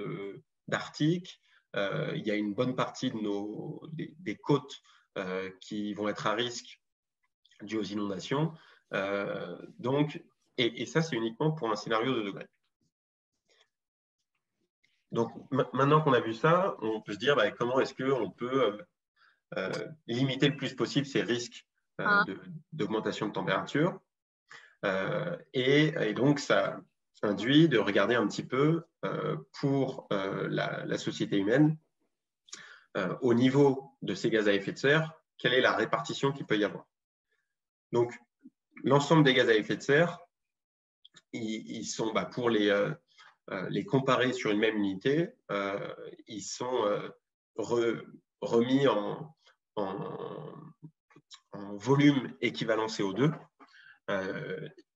d'Arctique, il y a une bonne partie des côtes qui vont être à risque dues aux inondations. Et ça, c'est uniquement pour un scénario de degrés. Donc, maintenant qu'on a vu ça, on peut se dire comment est-ce qu'on peut limiter le plus possible ces risques d'augmentation de température. Et donc, ça induit de regarder un petit peu pour la société humaine, au niveau de ces gaz à effet de serre, quelle est la répartition qu'il peut y avoir. Donc, l'ensemble des gaz à effet de serre, ils sont, pour les comparer sur une même unité, ils sont remis en volume équivalent CO2.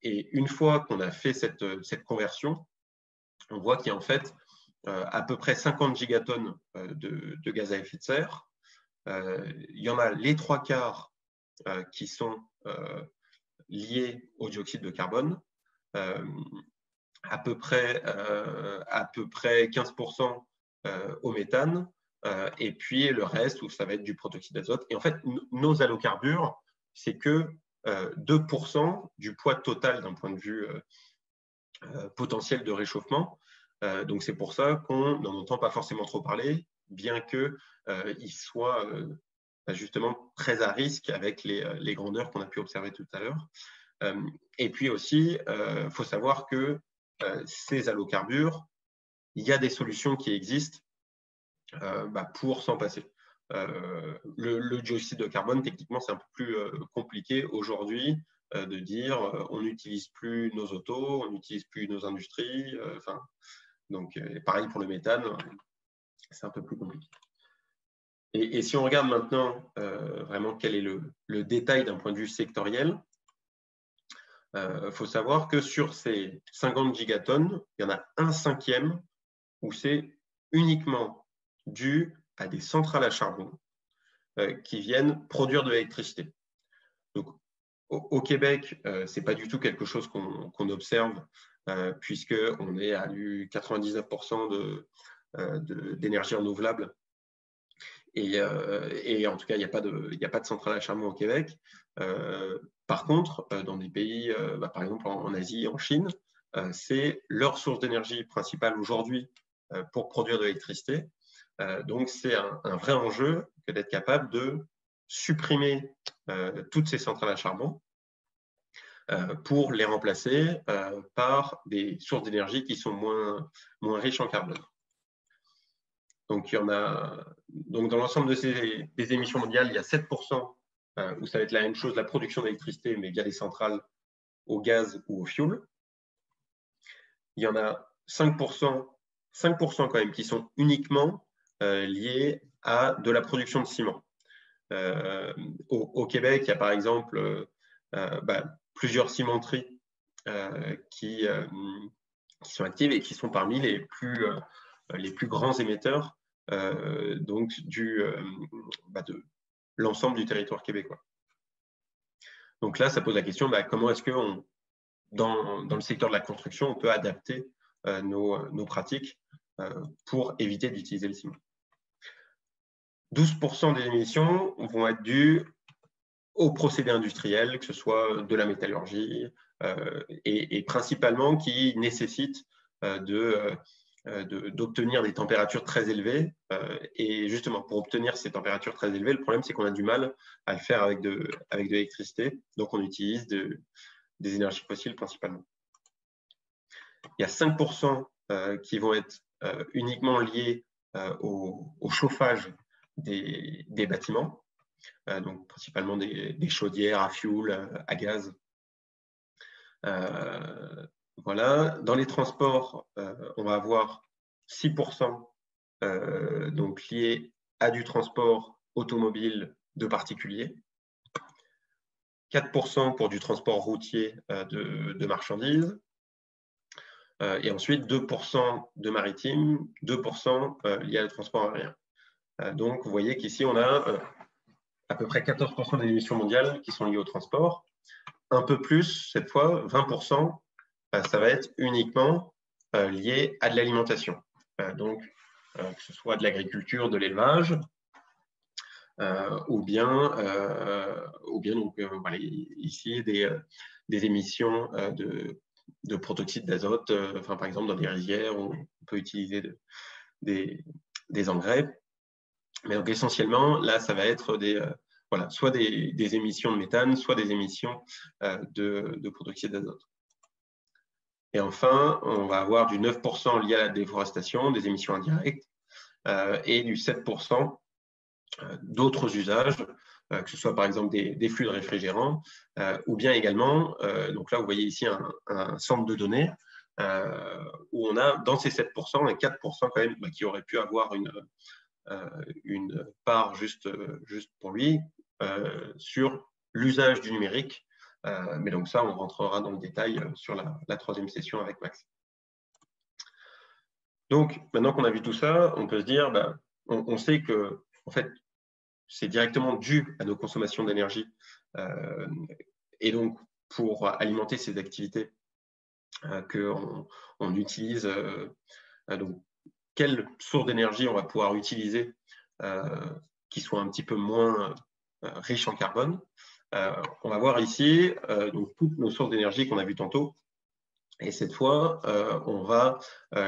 Et une fois qu'on a fait cette conversion, on voit qu'il y a en fait à peu près 50 gigatonnes de gaz à effet de serre. Il y en a les 3/4 qui sont liés au dioxyde de carbone, à peu près 15% au méthane, et puis le reste où ça va être du protoxyde d'azote. Et en fait, nos allocarbures, c'est que 2% du poids total d'un point de vue potentiel de réchauffement. Donc c'est pour ça qu'on n'en entend pas forcément trop parler, bien qu'il soit justement très à risque avec les grandeurs qu'on a pu observer tout à l'heure. Et puis aussi, faut savoir que ces allocarbures, il y a des solutions qui existent pour s'en passer. Le dioxyde de carbone, techniquement, c'est un peu plus compliqué aujourd'hui de dire on n'utilise plus nos autos, on n'utilise plus nos industries. Donc, pareil pour le méthane, c'est un peu plus compliqué. Et si on regarde maintenant vraiment quel est le détail d'un point de vue sectoriel, faut savoir que sur ces 50 gigatonnes, il y en a 1/5 où c'est uniquement dû à des centrales à charbon qui viennent produire de l'électricité. Donc, au Québec, ce n'est pas du tout quelque chose qu'on observe, puisqu'on est à 99% d'énergie renouvelable. Et en tout cas, il n'y a pas de centrale à charbon au Québec. Par contre, dans des pays, par exemple en Asie et en Chine, c'est leur source d'énergie principale aujourd'hui pour produire de l'électricité. Donc, c'est un vrai enjeu que d'être capable de supprimer toutes ces centrales à charbon pour les remplacer par des sources d'énergie qui sont moins riches en carbone. Donc, dans l'ensemble des émissions mondiales, il y a 7% où ça va être la même chose, la production d'électricité, mais via des centrales au gaz ou au fioul. Il y en a 5% quand même qui sont uniquement liés à de la production de ciment. Au Québec, il y a par exemple plusieurs cimenteries qui sont actives et qui sont parmi les plus grands émetteurs donc de l'ensemble du territoire québécois. Donc là, ça pose la question, comment est-ce que dans le secteur de la construction, on peut adapter nos pratiques pour éviter d'utiliser le ciment. 12% des émissions vont être dues aux procédés industriels, que ce soit de la métallurgie, et principalement qui nécessitent d'obtenir des températures très élevées. Et justement, pour obtenir ces températures très élevées, le problème, c'est qu'on a du mal à le faire avec de l'électricité. Donc, on utilise des énergies fossiles principalement. Il y a 5% qui vont être uniquement liés au chauffage des bâtiments, donc principalement des chaudières à fioul, à gaz. Voilà. Dans les transports, on va avoir 6% donc liés à du transport automobile de particuliers, 4% pour du transport routier de marchandises, et ensuite 2% de maritime, 2% liés au transport aérien. Donc, vous voyez qu'ici, on a à peu près 14% des émissions mondiales qui sont liées au transport. Un peu plus, cette fois, 20%, ça va être uniquement lié à de l'alimentation. Donc, que ce soit de l'agriculture, de l'élevage, ou bien donc, voilà, ici, des émissions de protoxyde d'azote, par exemple, dans des rizières, où on peut utiliser des engrais. Mais donc, essentiellement, là, ça va être soit des émissions de méthane, soit des émissions de protoxyde d'azote. Et enfin, on va avoir du 9% lié à la déforestation, des émissions indirectes, et du 7% d'autres usages, que ce soit par exemple des flux de réfrigérants, ou bien également, donc là vous voyez ici un centre de données, où on a dans ces 7%, et 4% quand même qui auraient pu avoir une part juste pour lui, sur l'usage du numérique. Mais donc ça, on rentrera dans le détail sur la troisième session avec Max. Donc, maintenant qu'on a vu tout ça, on peut se dire, on sait que, en fait, c'est directement dû à nos consommations d'énergie. Et donc, pour alimenter ces activités qu'on utilise, donc, quelle source d'énergie on va pouvoir utiliser qui soit un petit peu moins riche en carbone. On va voir ici donc, toutes nos sources d'énergie qu'on a vues tantôt. Et cette fois, on va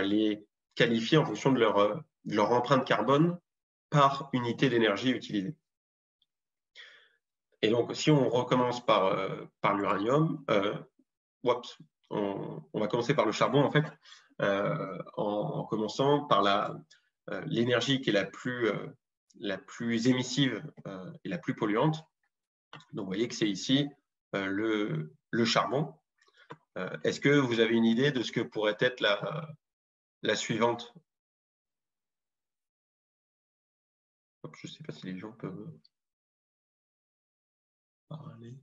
les qualifier en fonction de leur empreinte carbone par unité d'énergie utilisée. Et donc, si on recommence par l'uranium, on va commencer par le charbon, en fait, en commençant par l'énergie qui est la plus émissive et la plus polluante. Donc, vous voyez que c'est ici le charbon. Est-ce que vous avez une idée de ce que pourrait être la suivante? Je ne sais pas si les gens peuvent parler.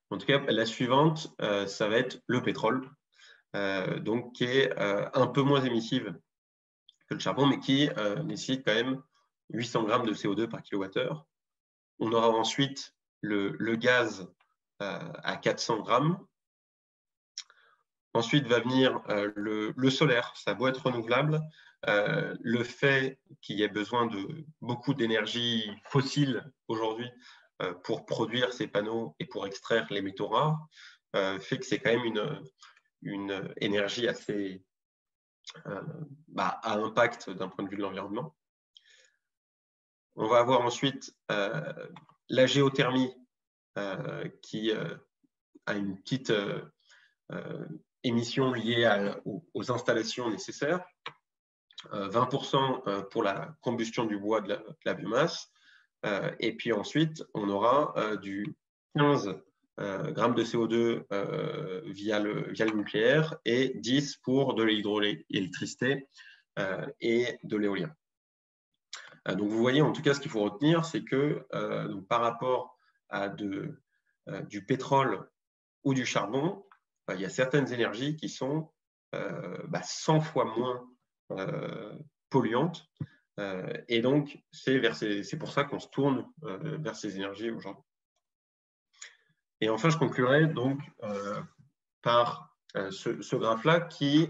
En tout cas, la suivante, ça va être le pétrole, donc qui est un peu moins émissive que le charbon, mais qui nécessite quand même 800 grammes de CO2 par kilowattheure. On aura ensuite le gaz à 400 grammes. Ensuite va venir le solaire, ça a beau être renouvelable, le fait qu'il y ait besoin de beaucoup d'énergie fossile aujourd'hui pour produire ces panneaux et pour extraire les métaux rares, fait que c'est quand même une énergie assez à impact d'un point de vue de l'environnement. On va avoir ensuite la géothermie qui a une petite émissions liées aux installations nécessaires, 20% pour la combustion du bois de la biomasse, et puis ensuite on aura du 15 grammes de CO2 via le nucléaire et 10 pour de l'hydroélectricité et de l'éolien. Donc vous voyez en tout cas ce qu'il faut retenir, c'est que donc, par rapport à du pétrole ou du charbon, il y a certaines énergies qui sont 100 fois moins polluantes. Et donc, c'est pour ça qu'on se tourne vers ces énergies aujourd'hui. Et enfin, je conclurai donc par ce graphe-là qui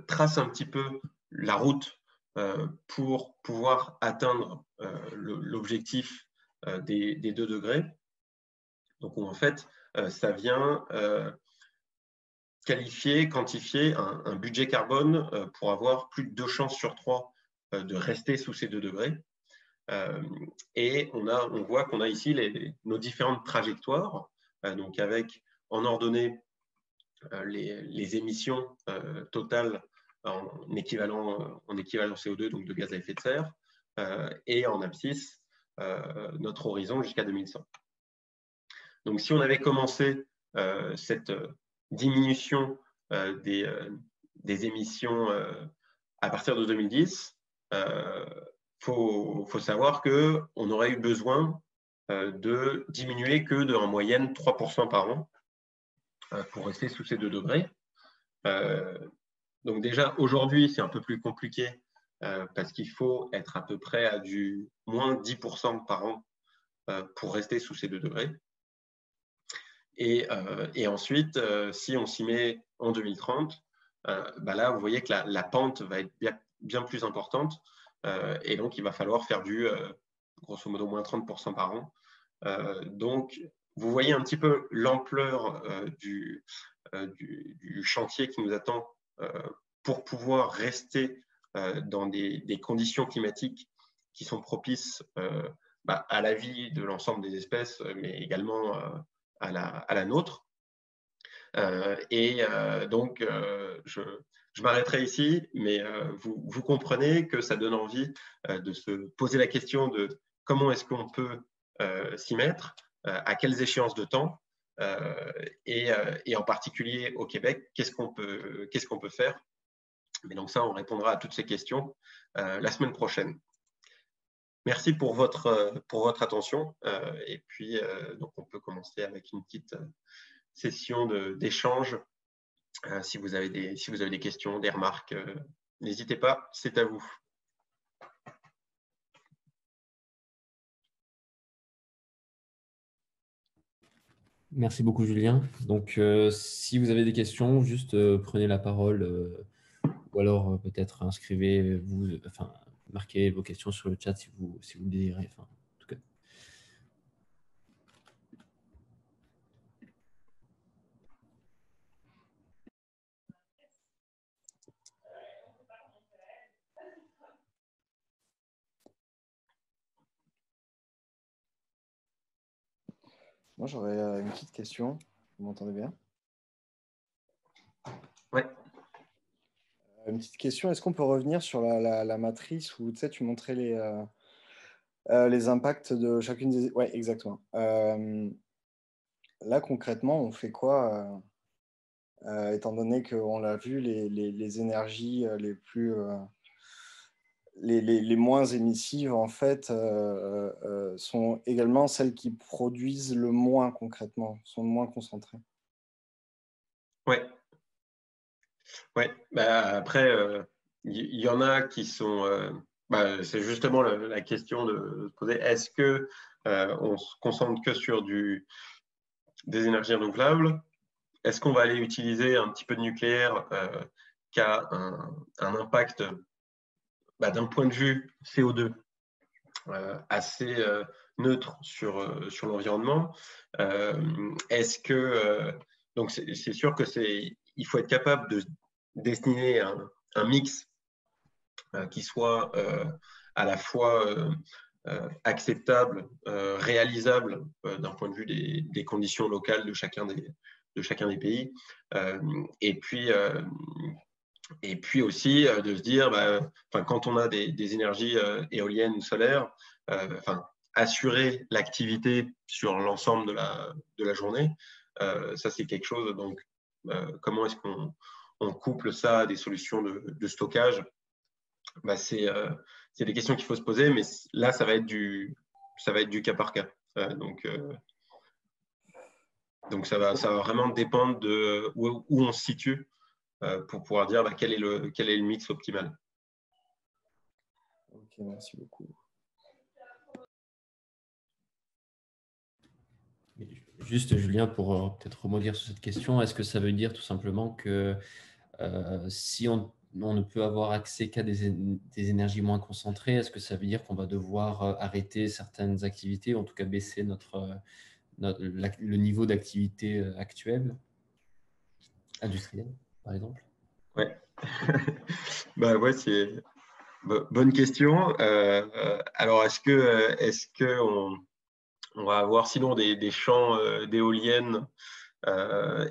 trace un petit peu la route pour pouvoir atteindre l'objectif des 2 degrés. Donc, en fait, ça vient quantifier un budget carbone pour avoir plus de 2 chances sur 3 de rester sous ces 2 degrés. Et on voit qu'on a ici nos différentes trajectoires, donc avec en ordonnée les émissions totales en équivalent CO2, donc de gaz à effet de serre, et en abscisse notre horizon jusqu'à 2100. Donc, si on avait commencé cette diminution des émissions à partir de 2010, faut savoir qu'on aurait eu besoin de diminuer que en moyenne 3% par an pour rester sous ces 2 degrés. Donc déjà, aujourd'hui, c'est un peu plus compliqué parce qu'il faut être à peu près à du moins 10% par an pour rester sous ces 2 degrés. Et ensuite, si on s'y met en 2030, là, vous voyez que la pente va être bien plus importante. Et donc, il va falloir faire du, grosso modo, moins 30% par an. Donc, vous voyez un petit peu l'ampleur du chantier qui nous attend pour pouvoir rester dans des conditions climatiques qui sont propices à la vie de l'ensemble des espèces, mais également à la nôtre. Donc, je m'arrêterai ici, mais vous comprenez que ça donne envie de se poser la question de comment est-ce qu'on peut s'y mettre, à quelles échéances de temps, et en particulier au Québec, qu'est-ce qu'on peut faire. Mais donc ça, on répondra à toutes ces questions la semaine prochaine. Merci pour votre attention. Et puis, donc on peut commencer avec une petite session d'échange. Si vous avez des questions, des remarques, n'hésitez pas, c'est à vous. Merci beaucoup, Julien. Donc, si vous avez des questions, juste prenez la parole ou alors peut-être inscrivez-vous, enfin, marquez vos questions sur le chat si vous le désirez. Enfin, en tout cas. Moi, j'aurais une petite question. Vous m'entendez bien? Oui. Une petite question. Est-ce qu'on peut revenir sur la matrice où tu montrais les impacts de chacune des... Oui, exactement. Là, concrètement, on fait quoi étant donné qu'on l'a vu, les énergies les plus... les moins émissives, en fait, sont également celles qui produisent le moins concrètement, sont le moins concentrées. Oui. Ouais. Après, il y en a qui sont... c'est justement la question de se poser, est-ce qu'on se concentre que sur des énergies renouvelables? Est-ce qu'on va aller utiliser un petit peu de nucléaire qui a un impact d'un point de vue CO2 assez neutre sur l'environnement? Est-ce que donc c'est sûr que il faut être capable de destiner un mix qui soit à la fois acceptable, réalisable d'un point de vue des conditions locales de chacun des pays, et puis aussi de se dire, quand on a des énergies éoliennes ou solaires, assurer l'activité sur l'ensemble de la journée, ça c'est quelque chose. Donc, comment est-ce qu'on couple ça à des solutions de stockage? C'est des questions qu'il faut se poser, mais là, ça va être du cas par cas. Donc, ça va vraiment dépendre de où on se situe pour pouvoir dire quel est le mix optimal. Ok, merci beaucoup. Juste, Julien, pour peut-être rebondir sur cette question, est-ce que ça veut dire tout simplement que si on ne peut avoir accès qu'à des énergies moins concentrées, est-ce que ça veut dire qu'on va devoir arrêter certaines activités, ou en tout cas baisser le niveau d'activité actuel, industriel, par exemple? Ouais. Ouais, c'est bonne question. Alors, est-ce que on va avoir sinon des champs d'éoliennes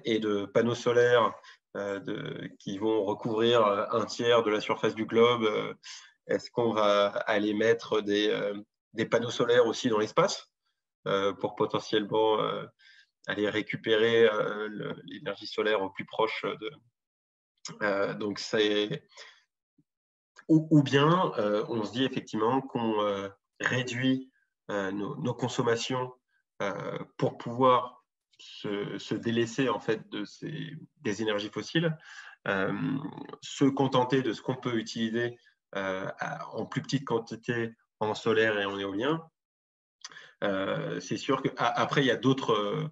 et de panneaux solaires qui vont recouvrir un tiers de la surface du globe? Est-ce qu'on va aller mettre des panneaux solaires aussi dans l'espace pour potentiellement aller récupérer l'énergie solaire au plus proche de… donc, c'est… Ou bien, on se dit effectivement qu'on réduit nos consommations pour pouvoir se délaisser en fait des énergies fossiles, se contenter de ce qu'on peut utiliser en plus petite quantité en solaire et en éolien. C'est sûr qu'après, il y a d'autres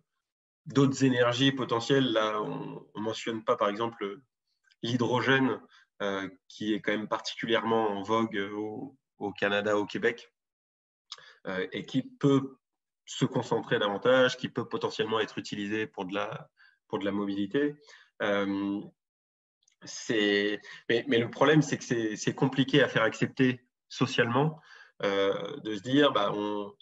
énergies potentielles. Là, on ne mentionne pas, par exemple, l'hydrogène, qui est quand même particulièrement en vogue au Canada, au Québec, et qui peut se concentrer davantage, qui peut potentiellement être utilisé pour de la mobilité. Mais le problème, c'est que c'est compliqué à faire accepter socialement, de se dire,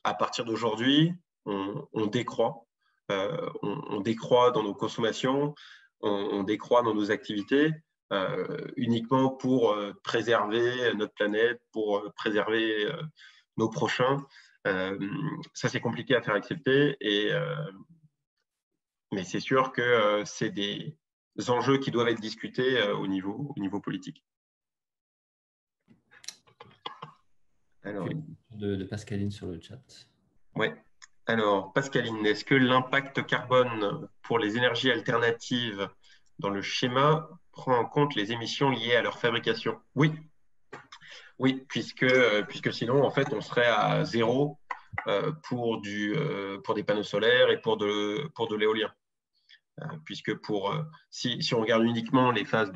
à partir d'aujourd'hui, on décroît. On décroît dans nos consommations, on décroît dans nos activités, uniquement pour préserver notre planète, pour préserver nos prochains. Ça, c'est compliqué à faire accepter, mais c'est sûr que c'est des enjeux qui doivent être discutés au niveau politique. Alors, de Pascaline sur le chat. Ouais. Alors, Pascaline, est-ce que l'impact carbone pour les énergies alternatives dans le schéma prend en compte les émissions liées à leur fabrication? Oui. Oui, puisque sinon, en fait, on serait à zéro pour des panneaux solaires et pour de l'éolien. Puisque si on regarde uniquement les phases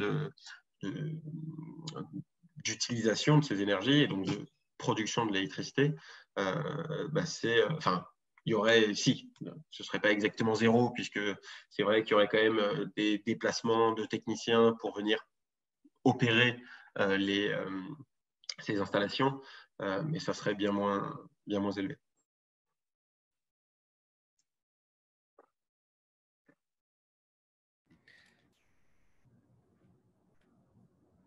d'utilisation de ces énergies et donc de production de l'électricité, il y aurait, ce ne serait pas exactement zéro, puisque c'est vrai qu'il y aurait quand même des déplacements de techniciens pour venir opérer ces installations, mais ça serait bien moins élevé.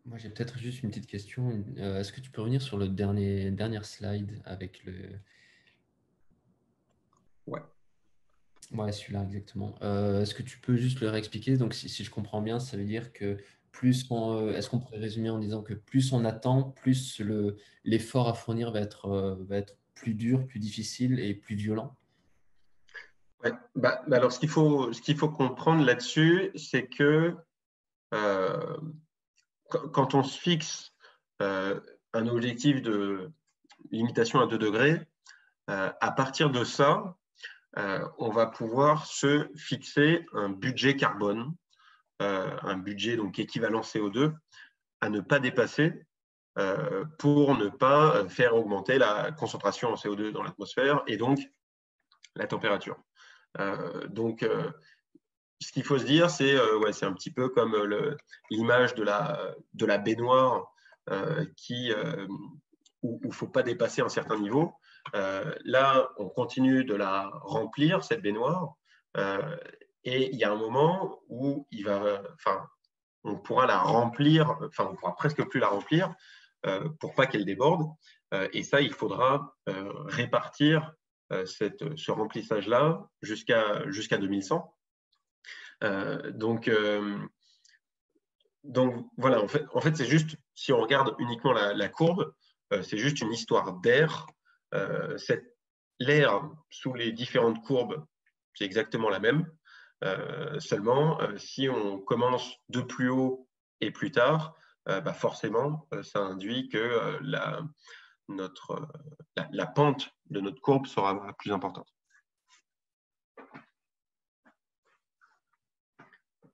Moi, j'ai peut-être juste une petite question. Est-ce que tu peux revenir sur le dernier slide avec le… Ouais. Ouais, celui-là, exactement. Est-ce que tu peux juste le réexpliquer? Donc, si je comprends bien, ça veut dire que est-ce qu'on pourrait résumer en disant que plus on attend, plus l'effort à fournir va être plus dur, plus difficile et plus violent? Ouais. Alors, ce qu'il faut comprendre là-dessus, c'est que quand on se fixe un objectif de limitation à 2 degrés, à partir de ça, on va pouvoir se fixer un budget carbone, un budget donc équivalent CO2, à ne pas dépasser pour ne pas faire augmenter la concentration en CO2 dans l'atmosphère et donc la température. Ce qu'il faut se dire, c'est un petit peu comme l'image de la baignoire où il ne faut pas dépasser un certain niveau. Là, on continue de la remplir, cette baignoire, et il y a un moment où on pourra la remplir, on ne pourra presque plus la remplir pour pas qu'elle déborde. Et ça, il faudra répartir ce remplissage-là jusqu'à 2100. Donc voilà, en fait c'est juste, si on regarde uniquement la courbe, c'est juste une histoire d'air. L'air sous les différentes courbes, c'est exactement la même. Seulement, si on commence de plus haut et plus tard, forcément, ça induit que la pente de notre courbe sera plus importante.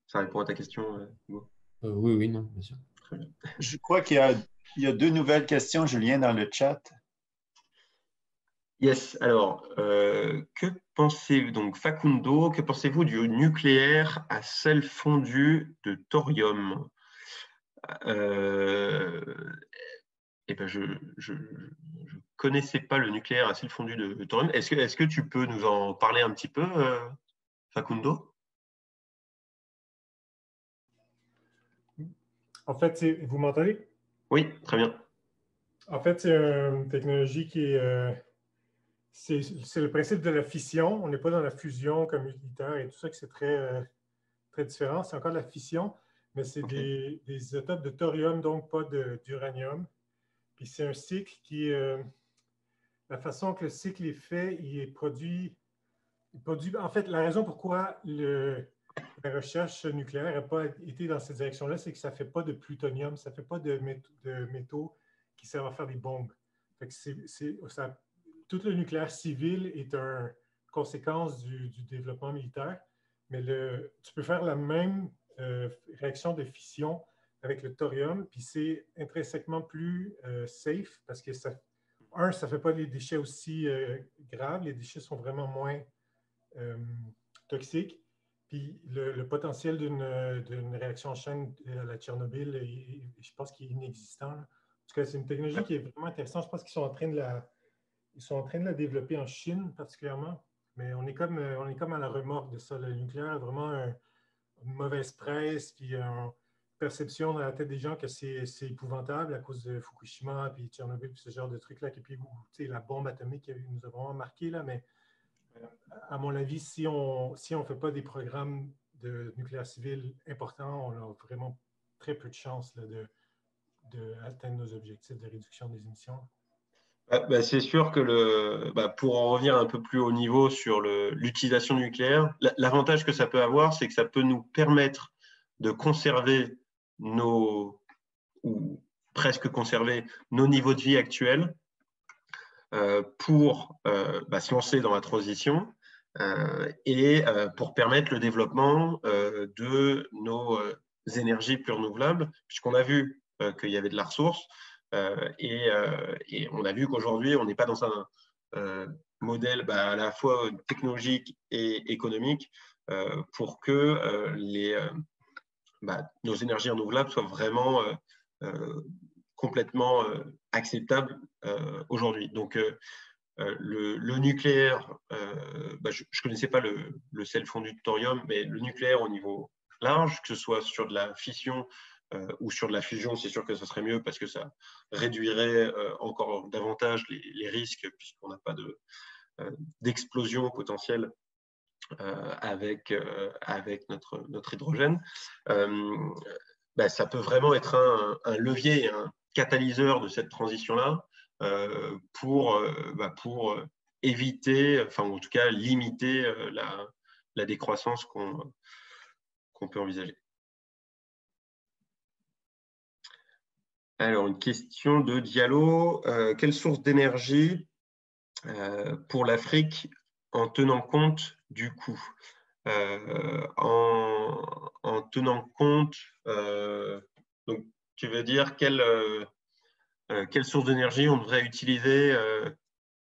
Ça répond à ta question, Hugo? Oui, non, bien sûr. Très bien. Je crois qu'il y a 2 nouvelles questions, Julien, dans le chat. Yes, alors, que pensez-vous, donc Facundo, que pensez-vous du nucléaire à sel fondu de thorium? Eh ben je connaissais pas le nucléaire à sel fondu de thorium. Est-ce que tu peux nous en parler un petit peu, Facundo? En fait, vous m'entendez? Oui, très bien. En fait, c'est une technologie qui est... c'est le principe de la fission. On n'est pas dans la fusion comme utilitaire et tout ça, que c'est très, très différent. C'est encore de la fission, mais c'est des isotopes de thorium, donc pas d'uranium. Puis c'est un cycle qui... la façon que le cycle est fait, il produit... En fait, la raison pourquoi la recherche nucléaire n'a pas été dans cette direction-là, c'est que ça ne fait pas de plutonium, ça ne fait pas de métaux qui servent à faire des bombes. Fait que tout le nucléaire civil est une conséquence du développement militaire, mais tu peux faire la même réaction de fission avec le thorium, puis c'est intrinsèquement plus safe parce que ça ne fait pas les déchets aussi graves, les déchets sont vraiment moins toxiques. Puis le potentiel d'une réaction en chaîne à la Tchernobyl, je pense qu'il est inexistant. En tout cas, c'est une technologie qui est vraiment intéressante. Je pense qu'ils sont en train de la développer en Chine particulièrement. Mais on est comme à la remorque de ça. Le nucléaire a vraiment une mauvaise presse, puis une perception dans la tête des gens que c'est épouvantable à cause de Fukushima, puis Tchernobyl, puis ce genre de trucs-là. Puis la bombe atomique nous a vraiment marqué, là, mais à mon avis, si on ne fait pas des programmes de nucléaire civil importants, on a vraiment très peu de chances d'atteindre nos objectifs de réduction des émissions. C'est sûr que pour en revenir un peu plus haut niveau sur l'utilisation nucléaire, l'avantage que ça peut avoir, c'est que ça peut nous permettre de conserver ou presque conserver nos niveaux de vie actuels pour se lancer dans la transition et pour permettre le développement de nos énergies plus renouvelables, puisqu'on a vu qu'il y avait de la ressource et on a vu qu'aujourd'hui, on n'est pas dans un modèle à la fois technologique et économique pour que nos énergies renouvelables soient vraiment complètement acceptables aujourd'hui. Donc, le nucléaire, je ne connaissais pas le sel fondu de thorium, mais le nucléaire au niveau large, que ce soit sur de la fission ou sur de la fusion, c'est sûr que ça serait mieux parce que ça réduirait encore davantage les risques puisqu'on n'a pas d'explosion potentielle avec notre hydrogène. Ça peut vraiment être un levier, un catalyseur de cette transition-là pour éviter, enfin en tout cas limiter la décroissance qu'on peut envisager. Alors, une question de Diallo. Quelle source d'énergie pour l'Afrique en tenant compte du coût en tenant compte, donc tu veux dire quelle source d'énergie on devrait utiliser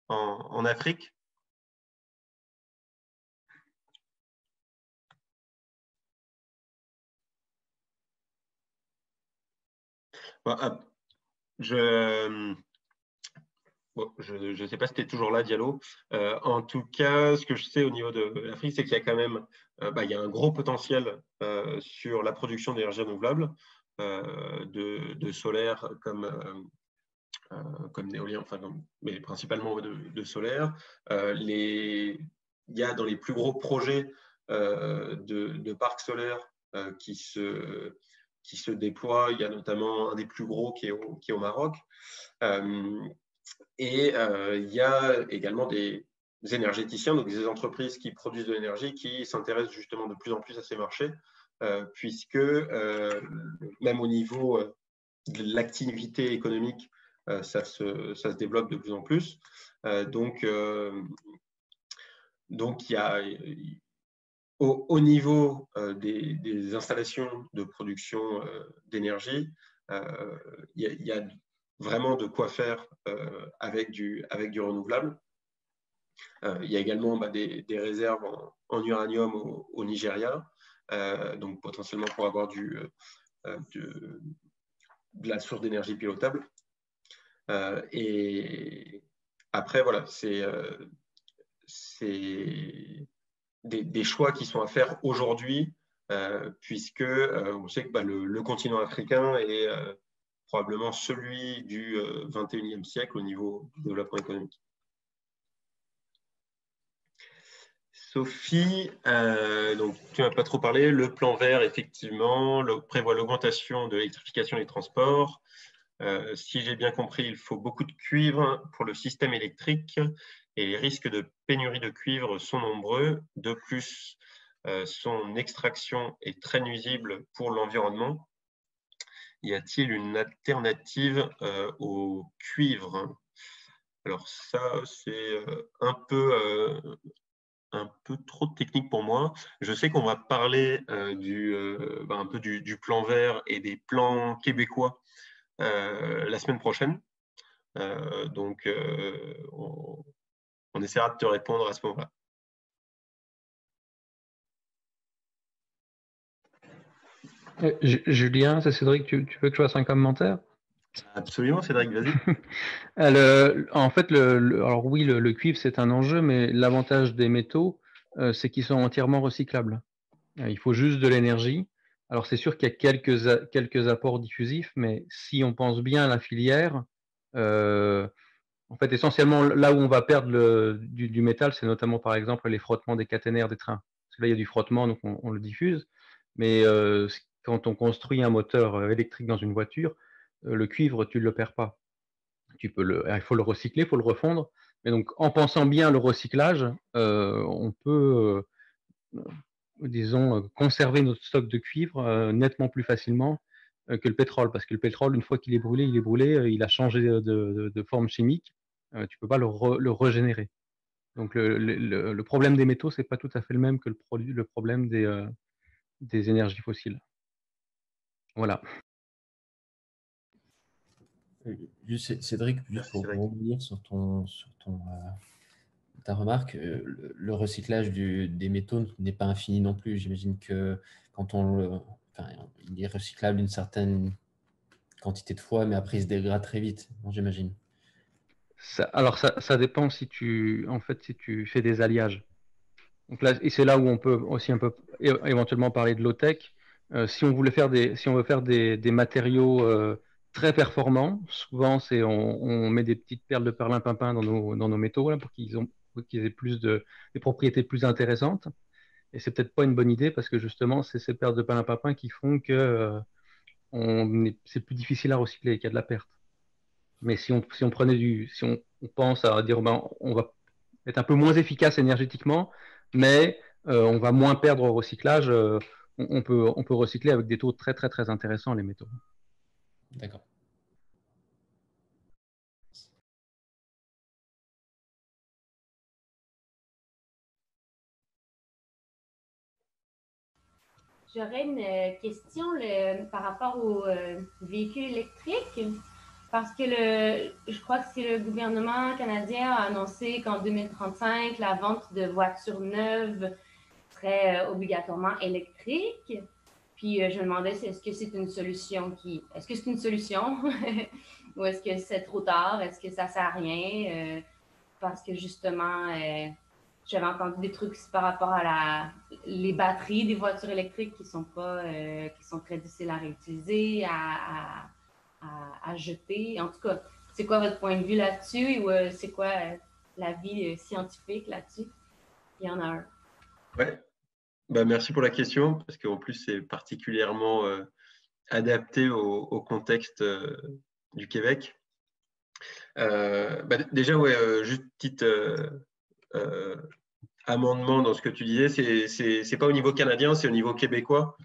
en Afrique? Je ne sais pas si tu es toujours là, Diallo. En tout cas, ce que je sais au niveau de l'Afrique, c'est qu'il y a quand même il y a un gros potentiel sur la production d'énergie renouvelable, de solaire comme d'éolien, mais principalement de solaire. Il y a dans les plus gros projets de parcs solaires qui se déploient. Il y a notamment un des plus gros qui est au Maroc. Et il y a également des énergéticiens, donc des entreprises qui produisent de l'énergie, qui s'intéressent justement de plus en plus à ces marchés, puisque même au niveau de l'activité économique, ça se développe de plus en plus. Donc, il y a au niveau des installations de production d'énergie, il y a vraiment de quoi faire avec du renouvelable. Il y a également des réserves en uranium au Nigeria, donc potentiellement pour avoir de la source d'énergie pilotable. Et après, voilà, c'est des choix qui sont à faire aujourd'hui, puisque on sait que le continent africain est probablement celui du 21e siècle au niveau du développement économique. Sophie, donc tu n'as pas trop parlé. Le plan vert, effectivement, prévoit l'augmentation de l'électrification des transports. Si j'ai bien compris, il faut beaucoup de cuivre pour le système électrique et les risques de pénurie de cuivre sont nombreux. De plus, son extraction est très nuisible pour l'environnement. Y a-t-il une alternative au cuivre? Alors ça, c'est un peu trop technique pour moi. Je sais qu'on va parler un peu du plan vert et des plans québécois la semaine prochaine. Donc, on essaiera de te répondre à ce moment-là. Julien, c'est Cédric, tu veux que je fasse un commentaire? Absolument, Cédric, vas-y. En fait, alors oui, le cuivre, c'est un enjeu, mais l'avantage des métaux, c'est qu'ils sont entièrement recyclables. Il faut juste de l'énergie. Alors, c'est sûr qu'il y a quelques apports diffusifs, mais si on pense bien à la filière, en fait, essentiellement, là où on va perdre du métal, c'est notamment, par exemple, les frottements des caténaires des trains. Parce que là, il y a du frottement, donc on le diffuse. Mais quand on construit un moteur électrique dans une voiture, le cuivre, tu ne le perds pas. Il faut le recycler, il faut le refondre. Mais donc, en pensant bien le recyclage, on peut, disons, conserver notre stock de cuivre nettement plus facilement que le pétrole. Parce que le pétrole, une fois qu'il est brûlé, il a changé de forme chimique. Tu ne peux pas le régénérer. Donc, le problème des métaux, ce n'est pas tout à fait le même que le problème des énergies fossiles. Voilà. Cédric, juste pour revenir sur ta remarque, le recyclage des métaux n'est pas infini non plus. J'imagine que quand il est recyclable une certaine quantité de fois, mais après il se dégrade très vite, j'imagine. Alors ça dépend si tu fais des alliages. Donc là, et c'est là où on peut aussi un peu éventuellement parler de low-tech. Si on veut faire des matériaux très performants, souvent on met des petites perles de perlimpinpin dans nos métaux là, pour qu'ils aient des propriétés plus intéressantes. Et c'est peut-être pas une bonne idée parce que justement, c'est ces perles de perlimpinpin qui font que c'est plus difficile à recycler et qu'il y a de la perte. Mais si on pense à dire on va être un peu moins efficace énergétiquement, mais on va moins perdre au recyclage, on peut recycler avec des taux très très très intéressants les métaux. D'accord. J'aurais une question par rapport aux véhicules électriques. Parce que je crois que c'est le gouvernement canadien a annoncé qu'en 2035, la vente de voitures neuves serait obligatoirement électrique. Puis je me demandais, est-ce que c'est une solution ou est-ce que c'est trop tard? Est-ce que ça sert à rien? Parce que justement, j'avais entendu des trucs par rapport à les batteries des voitures électriques qui sont très difficiles à réutiliser, à jeter. En tout cas, c'est quoi votre point de vue là-dessus ou c'est quoi l'avis scientifique là-dessus? Il y en a un. Ouais. Merci pour la question, parce qu'en plus, c'est particulièrement adapté au contexte du Québec. Déjà, juste petite amendement dans ce que tu disais, c'est pas au niveau canadien, c'est au niveau québécois,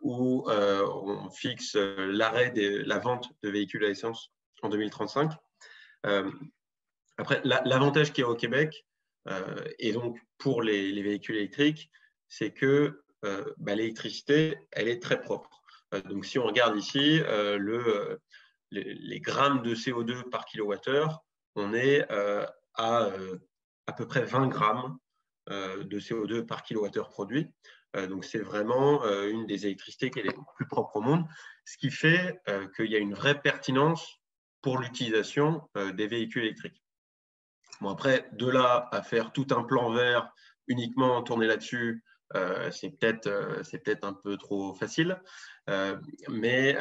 où on fixe l'arrêt de la vente de véhicules à essence en 2035. Après, l'avantage qu'il y a au Québec, et donc pour les véhicules électriques, c'est que l'électricité, elle est très propre. Donc si on regarde ici, les grammes de CO2 par kilowattheure, on est à peu près 20 grammes de CO2 par kilowattheure produit. Donc c'est vraiment une des électricités qui est les plus propres au monde, ce qui fait qu'il y a une vraie pertinence pour l'utilisation des véhicules électriques. Bon, après, de là à faire tout un plan vert uniquement tourné là-dessus, c'est peut-être un peu trop facile, mais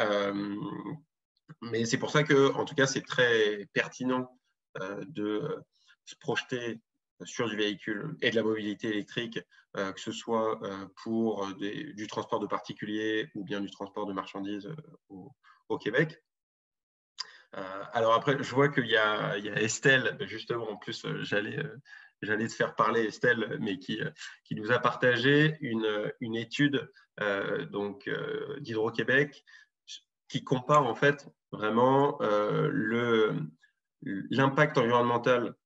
c'est pour ça que, en tout cas, c'est très pertinent de se projeter sur du véhicule et de la mobilité électrique, que ce soit pour du transport de particuliers ou bien du transport de marchandises au Québec. Alors après, je vois qu'il y a Estelle, justement, en plus, j'allais te faire parler, Estelle, mais qui nous a partagé une étude d'Hydro-Québec qui compare en fait vraiment l'impact environnemental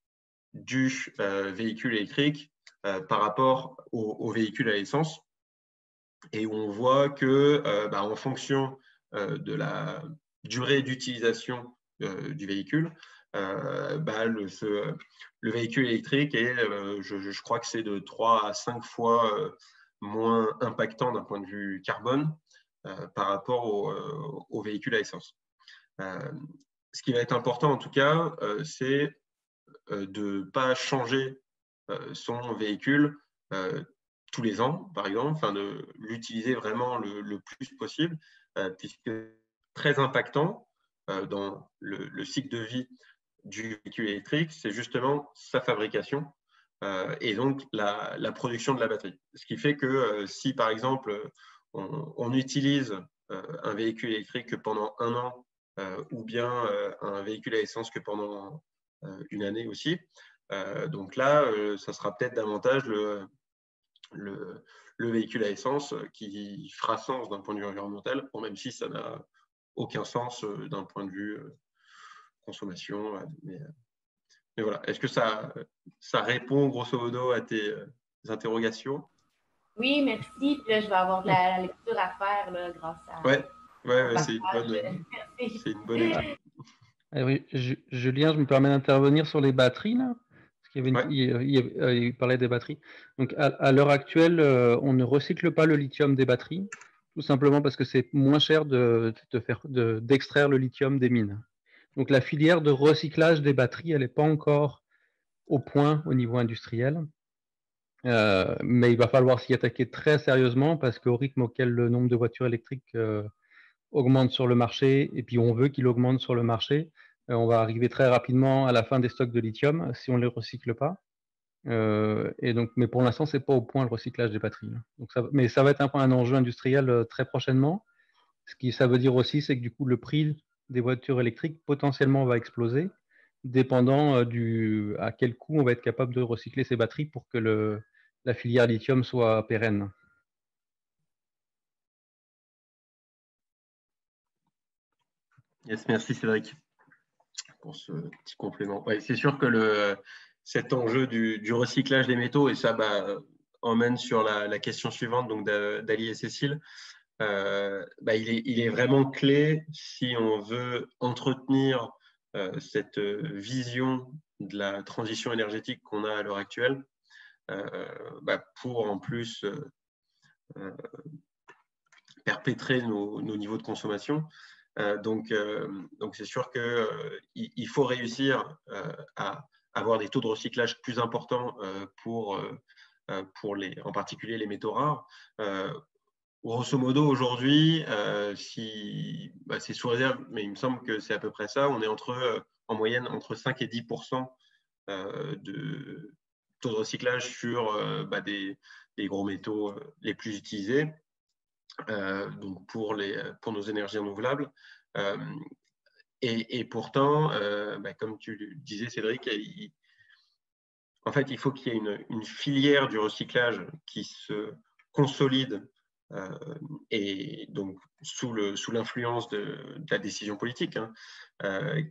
du véhicule électrique par rapport au véhicule à essence, et où on voit que en fonction de la durée d'utilisation du véhicule, le véhicule électrique est, je crois que c'est de 3 à 5 fois moins impactant d'un point de vue carbone par rapport au véhicule à essence. Ce qui va être important en tout cas, c'est de ne pas changer son véhicule tous les ans, par exemple, enfin de l'utiliser vraiment le plus possible, puisque très impactant dans le cycle de vie du véhicule électrique, c'est justement sa fabrication et donc la production de la batterie. Ce qui fait que si, par exemple, on utilise un véhicule électrique que pendant 1 an ou bien un véhicule à essence que pendant une année aussi, donc là, ça sera peut-être davantage le véhicule à essence qui fera sens d'un point de vue environnemental, bon, même si ça n'a aucun sens d'un point de vue consommation. Mais voilà, est-ce que ça répond grosso modo à tes interrogations? Oui, merci. Puis là, je vais avoir de la lecture à faire là, grâce à. Ouais, c'est une bonne étude. Oui, Julien, je me permets d'intervenir sur les batteries là. Il parlait des batteries. Donc, à l'heure actuelle, on ne recycle pas le lithium des batteries, tout simplement parce que c'est moins cher d'extraire le lithium des mines. Donc, la filière de recyclage des batteries, elle n'est pas encore au point au niveau industriel. Mais il va falloir s'y attaquer très sérieusement parce qu'au rythme auquel le nombre de voitures électriques augmente sur le marché, et puis on veut qu'il augmente sur le marché, on va arriver très rapidement à la fin des stocks de lithium si on ne les recycle pas. Mais pour l'instant, ce n'est pas au point le recyclage des batteries. Donc mais ça va être un enjeu industriel très prochainement. Ça veut dire aussi, c'est que du coup, le prix des voitures électriques potentiellement va exploser, dépendant à quel coût on va être capable de recycler ces batteries pour que la filière lithium soit pérenne. Yes, merci Cédric pour ce petit complément. Ouais, c'est sûr que cet enjeu du recyclage des métaux, et ça emmène sur la question suivante donc d'Ali et Cécile, il est vraiment clé si on veut entretenir cette vision de la transition énergétique qu'on a à l'heure actuelle, pour en plus perpétrer nos niveaux de consommation. Donc c'est sûr qu'il faut réussir à avoir des taux de recyclage plus importants pour en particulier les métaux rares. Grosso modo, aujourd'hui, c'est sous réserve, mais il me semble que c'est à peu près ça, on est en moyenne entre 5 et 10% de taux de recyclage sur des gros métaux les plus utilisés. Donc pour nos énergies renouvelables. Et pourtant, comme tu disais Cédric, en fait, il faut qu'il y ait une filière du recyclage qui se consolide et donc sous l'influence de la décision politique, hein,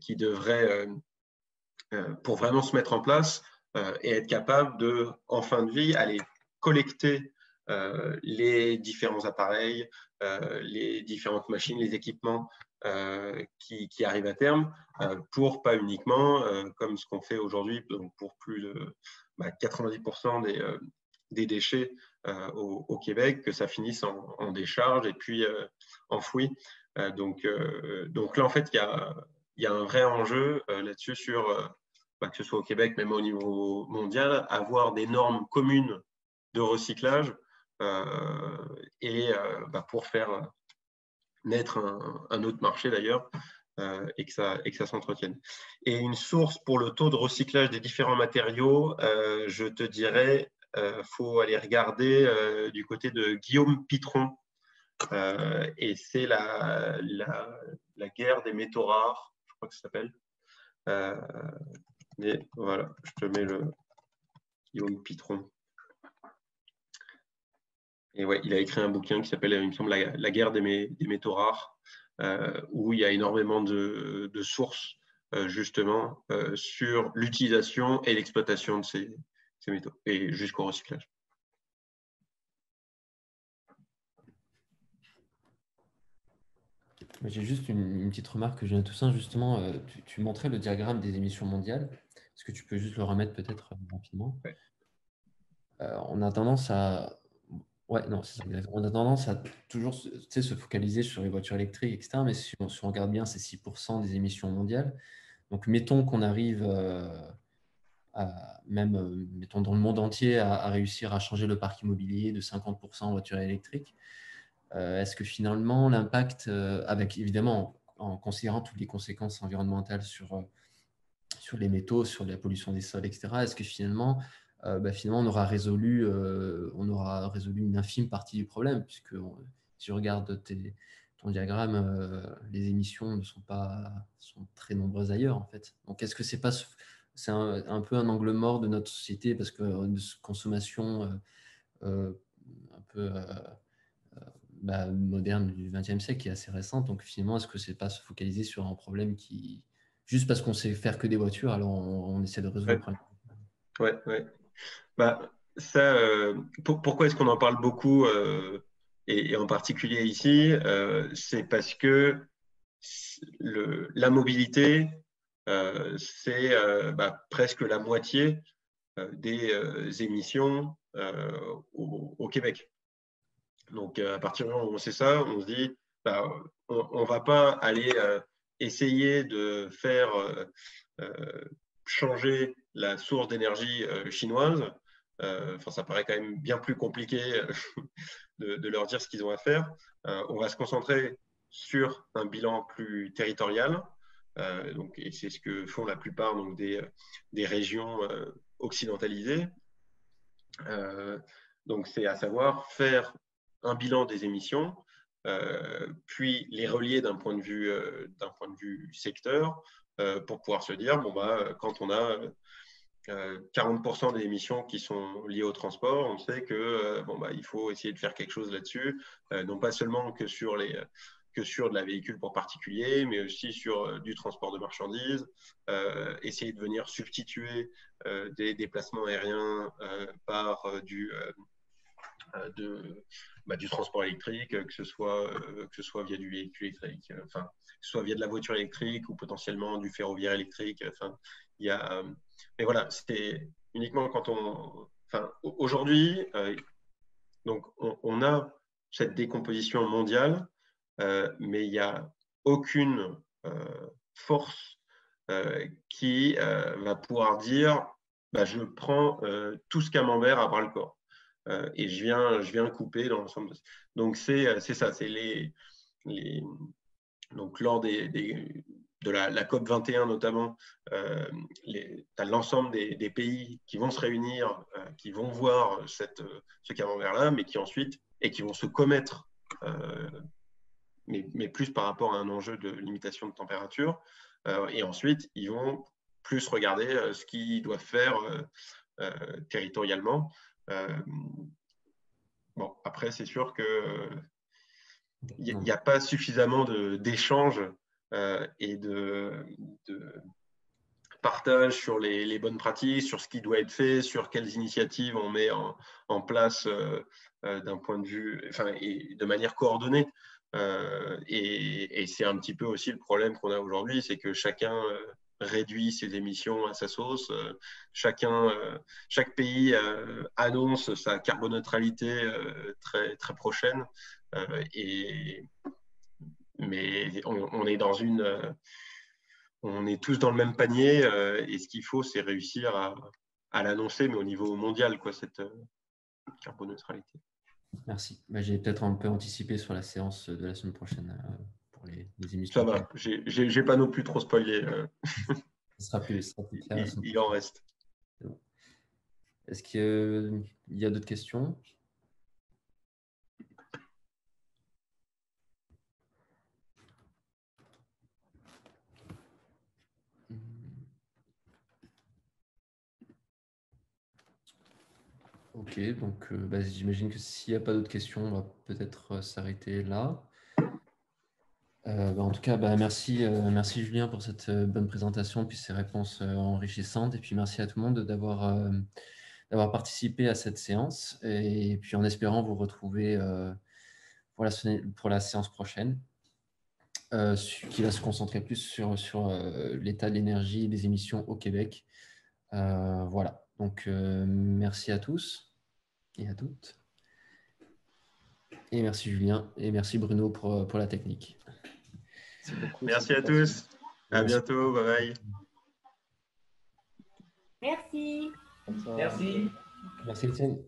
qui devrait, pour vraiment se mettre en place et être capable de, en fin de vie, aller collecter les différents appareils, les différentes machines, les équipements qui arrivent à terme, pour pas uniquement, comme ce qu'on fait aujourd'hui, pour plus de 90% des déchets au Québec, que ça finisse en décharge et puis enfoui. Donc là, en fait, il y a un vrai enjeu là-dessus sur, que ce soit au Québec, même au niveau mondial, avoir des normes communes de recyclage pour faire naître un autre marché d'ailleurs et que ça s'entretienne. Et une source pour le taux de recyclage des différents matériaux, je te dirais, faut aller regarder du côté de Guillaume Pitron, et c'est la guerre des métaux rares, je crois que ça s'appelle. Mais voilà, je te mets le Guillaume Pitron. Et ouais, il a écrit un bouquin qui s'appelle, il me semble, La guerre des métaux rares, où il y a énormément de sources, justement, sur l'utilisation et l'exploitation de ces métaux, et jusqu'au recyclage. J'ai juste une petite remarque que je viens de Toussaint. Justement, tu montrais le diagramme des émissions mondiales. Est-ce que tu peux juste le remettre peut-être rapidement? Ouais. On a tendance à... Ouais, non, c'est ça, exactement. On a tendance à toujours se focaliser sur les voitures électriques, etc. Mais si on regarde bien, c'est 6% des émissions mondiales. Donc, mettons qu'on arrive mettons dans le monde entier, à réussir à changer le parc immobilier de 50% en voitures électriques. Est-ce que finalement l'impact, avec évidemment en considérant toutes les conséquences environnementales sur les métaux, sur la pollution des sols, etc., est-ce que finalement, on aura résolu une infime partie du problème, puisque si je regarde ton diagramme, les émissions sont très nombreuses ailleurs en fait. Donc est-ce que c'est un peu un angle mort de notre société, parce que de consommation un peu moderne du XXe siècle, qui est assez récente. Donc finalement, est-ce que c'est pas se focaliser sur un problème qui, juste parce qu'on sait faire que des voitures, alors on essaie de résoudre le problème? Ouais. Ça, pourquoi est-ce qu'on en parle beaucoup, et en particulier ici, c'est parce que la mobilité, c'est presque la moitié des émissions au Québec. Donc, à partir du moment où on sait ça, on se dit, on ne va pas aller essayer de faire changer la source d'énergie chinoise. Ça paraît quand même bien plus compliqué de leur dire ce qu'ils ont à faire. On va se concentrer sur un bilan plus territorial. Et c'est ce que font la plupart des régions occidentalisées. Donc, c'est à savoir faire un bilan des émissions, puis les relier d'un point de vue secteur, pour pouvoir se dire, quand on a 40% des émissions qui sont liées au transport, on sait que il faut essayer de faire quelque chose là-dessus, non pas seulement que sur de la véhicule pour particuliers, mais aussi sur du transport de marchandises, essayer de venir substituer des déplacements aériens par du transport électrique, que ce soit via du véhicule électrique, que ce soit via de la voiture électrique ou potentiellement du ferroviaire électrique. Mais voilà, c'était uniquement quand aujourd'hui, donc on a cette décomposition mondiale, mais il n'y a aucune force qui va pouvoir dire je prends tout ce camembert à bras le corps. Et je viens couper dans l'ensemble de ça. Donc, c'est ça, c'est donc, lors de la COP 21 notamment, tu as l'ensemble des pays qui vont se réunir, qui vont voir ce camembert-là, mais qui ensuite, et qui vont se commettre, mais plus par rapport à un enjeu de limitation de température, et ensuite, ils vont plus regarder ce qu'ils doivent faire territorialement. Bon, après, c'est sûr que il n'y a pas suffisamment d'échanges et de partage sur les bonnes pratiques, sur ce qui doit être fait, sur quelles initiatives on met en place d'un point de vue, et de manière coordonnée. Et c'est un petit peu aussi le problème qu'on a aujourd'hui, c'est que chacun réduit ses émissions à sa sauce. Chaque pays annonce sa carboneutralité très, très prochaine. Mais on est on est tous dans le même panier et ce qu'il faut, c'est réussir à l'annoncer, mais au niveau mondial, quoi, cette carboneutralité. Merci. J'ai peut-être un peu anticipé sur la séance de la semaine prochaine pour les émissions. Ça va, j'ai pas non plus trop spoilé. Ce sera plus clair. Il en reste. Bon. Est-ce qu'il y a d'autres questions? Ok, donc j'imagine que s'il n'y a pas d'autres questions, on va peut-être s'arrêter là. En tout cas, merci Julien pour cette bonne présentation puis ces réponses enrichissantes. Et puis merci à tout le monde d'avoir participé à cette séance. Et puis en espérant vous retrouver pour la séance prochaine, qui va se concentrer plus sur l'état de l'énergie et des émissions au Québec. Voilà, donc merci à tous et à toutes. Et merci Julien et merci Bruno pour la technique. Merci beaucoup. Merci à tous. À bientôt. Bye bye. Merci. Merci. Merci Étienne.